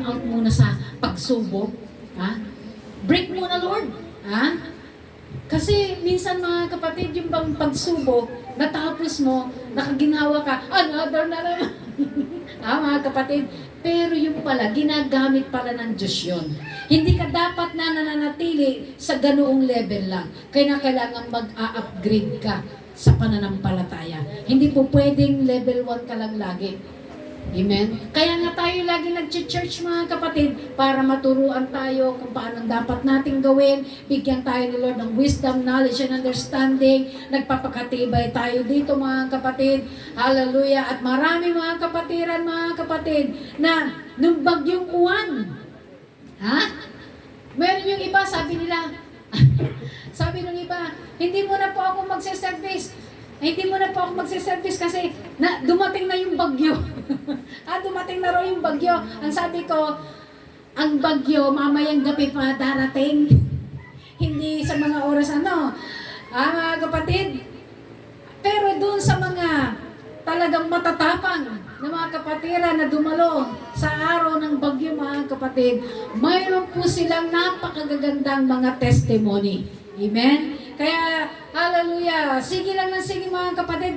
out muna sa pagsubok. Break muna Lord. Kasi minsan mga kapatid, yung bang pagsubok, natapos mo, nakaginawa ka, another na naman. Mga kapatid, pero yung pala, ginagamit pala ng Diyos yun. Hindi ka dapat na nananatili sa ganoong level lang. Kaya kailangan mag-upgrade ka sa pananampalataya. Hindi po pwedeng level 1 ka lang lagi. Amen? Kaya nga tayo lagi nag-church mga kapatid para maturuan tayo kung paano dapat nating gawin. Bigyan tayo ni Lord ng wisdom, knowledge, and understanding. Nagpapakatibay tayo dito mga kapatid. Hallelujah! At marami mga kapatiran, mga kapatid, na nung bagyong Uwan, meron yung iba, sabi nila, sabi nung iba, hindi mo na po ako magsiservice. Hindi mo na po ako magsiservice kasi dumating na yung bagyo. Dumating na raw yung bagyo. Ang sabi ko, ang bagyo, mamayang gabi pa darating. Hindi sa mga oras mga kapatid. Pero doon sa mga talagang matatapang na mga kapatiran na dumalo sa araw ng bagyo mga kapatid, mayroon po silang napakagagandang mga testimony. Amen? Kaya, hallelujah, sige lang ng sige mga kapatid,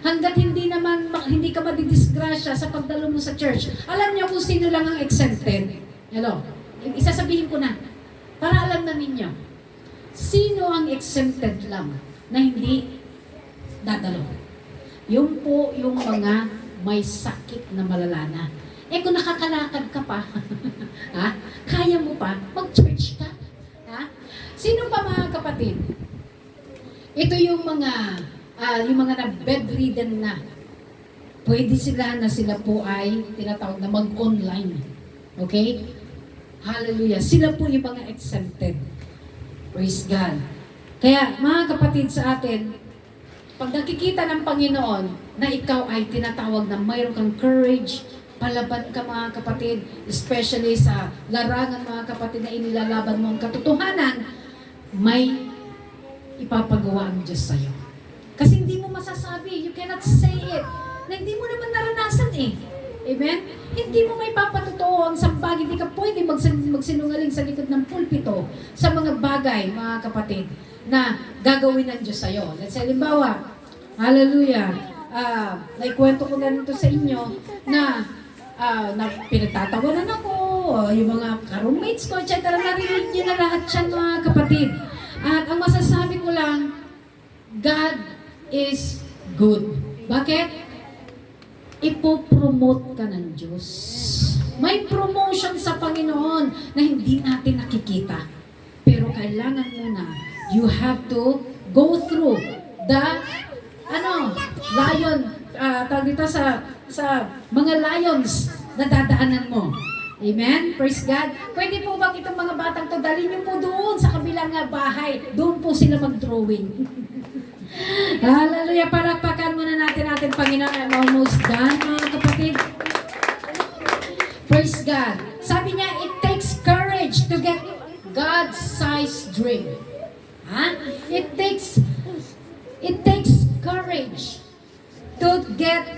hanggat hindi ka madidisgrasya sa pagdalo mo sa church. Alam niyo kung sino lang ang exempted. Hello? Isasabihin ko na, para alam na ninyo, sino ang exempted lang na hindi dadalo? Yung po yung mga may sakit na malalana. Kung nakakalakad ka pa, kaya mo pa, mag-church ka. Sino pa mga kapatid? Ito yung mga na-bedridden na. Pwede sila po ay tinatawag na mag-online. Okay? Hallelujah. Sila po yung mga exempted. Praise God. Kaya mga kapatid sa atin, pag nakikita ng Panginoon na ikaw ay tinatawag na mayroon kang courage, palaban ka mga kapatid, especially sa larangan mga kapatid na inilalaban mo ang katotohanan, may ipapagawa ang Diyos sa'yo. Kasi hindi mo masasabi, you cannot say it, na hindi mo naman naranasan Amen? Hindi mo may papatotoo ang sambag, hindi ka pwede magsinungaling sa likod ng pulpito sa mga bagay, mga kapatid, na gagawin ng Diyos sa'yo. Let's say, halimbawa, hallelujah, naikwento ko na nito sa inyo na pinagtatawanan ako, yung mga ka-roommates ko, etc. Narinig niyo na lahat yan mga kapatid. At ang masasabi ko lang, God is good. Bakit? Ipopromote ka ng Diyos. May promotion sa Panginoon na hindi natin nakikita. Pero kailangan muna, you have to go through the lion, tawag dito sa mga lions na dadaanan mo. Amen? Praise God. Pwede po bang itong mga batang to, dalhin niyo po doon sa kabilang bahay. Doon po sila mag-drawing. Hallelujah. Palakpakan muna natin ating Panginoon. I'm almost done, mga kapatid. Praise God. Sabi niya, it takes courage to get God-sized dream. Ha? It takes courage to get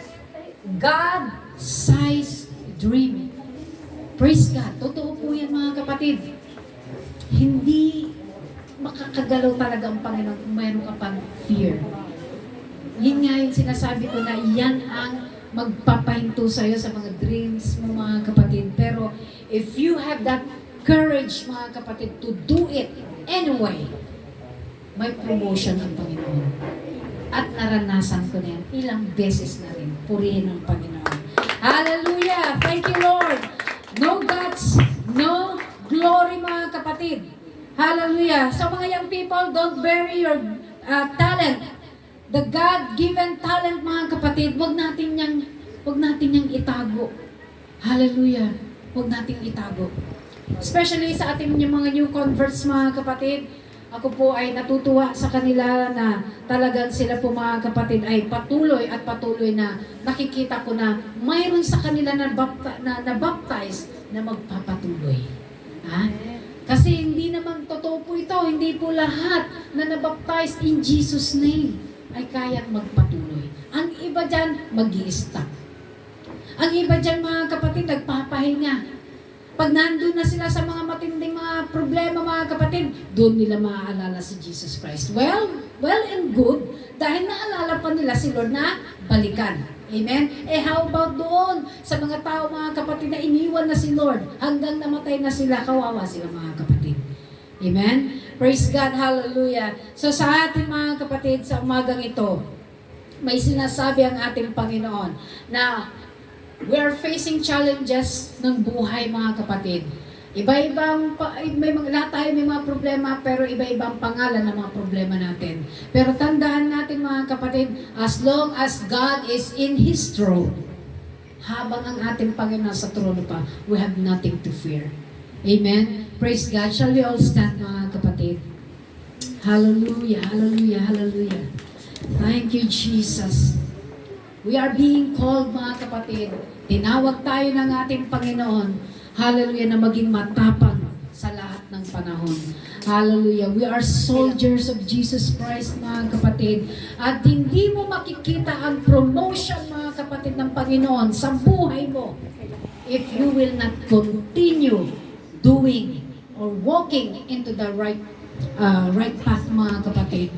God-sized dream. Praise God. Totoo po yan, mga kapatid. Hindi makakagalaw talaga ang Panginoon kung mayroon ka pang fear. Yun nga yung sinasabi ko na yan ang magpapahinto sa'yo sa mga dreams mo, mga kapatid. Pero if you have that courage, mga kapatid, to do it anyway, may promotion ang Panginoon. At naranasan ko na yan. Ilang beses na rin. Purihin ang Panginoon. Hallelujah! Thank you, Lord! No guts, no glory, mga kapatid. Hallelujah! So mga young people, don't bury your talent. The God-given talent, mga kapatid, wag natin yang itago. Hallelujah! Wag natin itago. Especially sa ating mga new converts, mga kapatid. Ako po ay natutuwa sa kanila na talagang sila po, mga kapatid, ay patuloy na nakikita ko na mayroon sa kanila na baptize na magpapatuloy. Ha? Kasi hindi naman totoo po ito. Hindi po lahat na nabaptize in Jesus' name ay kayang magpatuloy. Ang iba dyan, mag-i-stop. Ang iba dyan, mga kapatid, nagpapahinga. Pag nandun na sila sa mga matinding mga problema, mga kapatid, doon nila maaalala si Jesus Christ. Well and good, dahil naalala pa nila si Lord na balikan. Amen? How about doon sa mga tao, mga kapatid, na iniwan na si Lord hanggang namatay na sila, kawawa sila, mga kapatid. Amen? Praise God, hallelujah. So sa ating mga kapatid, sa umagang ito, may sinasabi ang ating Panginoon na we are facing challenges ng buhay, mga kapatid. Iba-ibang, lahat tayo may mga problema, pero iba-ibang pangalan ng mga problema natin. Pero tandaan natin, mga kapatid, as long as God is in His throne, habang ang ating Panginoon sa trono pa, we have nothing to fear. Amen? Praise God. Shall we all stand, mga kapatid? Hallelujah, hallelujah, hallelujah. Thank you, Jesus. We are being called, mga kapatid. Tinawag tayo ng ating Panginoon. Hallelujah, na maging matapang sa lahat ng panahon. Hallelujah. We are soldiers of Jesus Christ, mga kapatid. At hindi mo makikita ang promotion, mga kapatid, ng Panginoon sa buhay mo if you will not continue doing or walking into the right path, mga kapatid.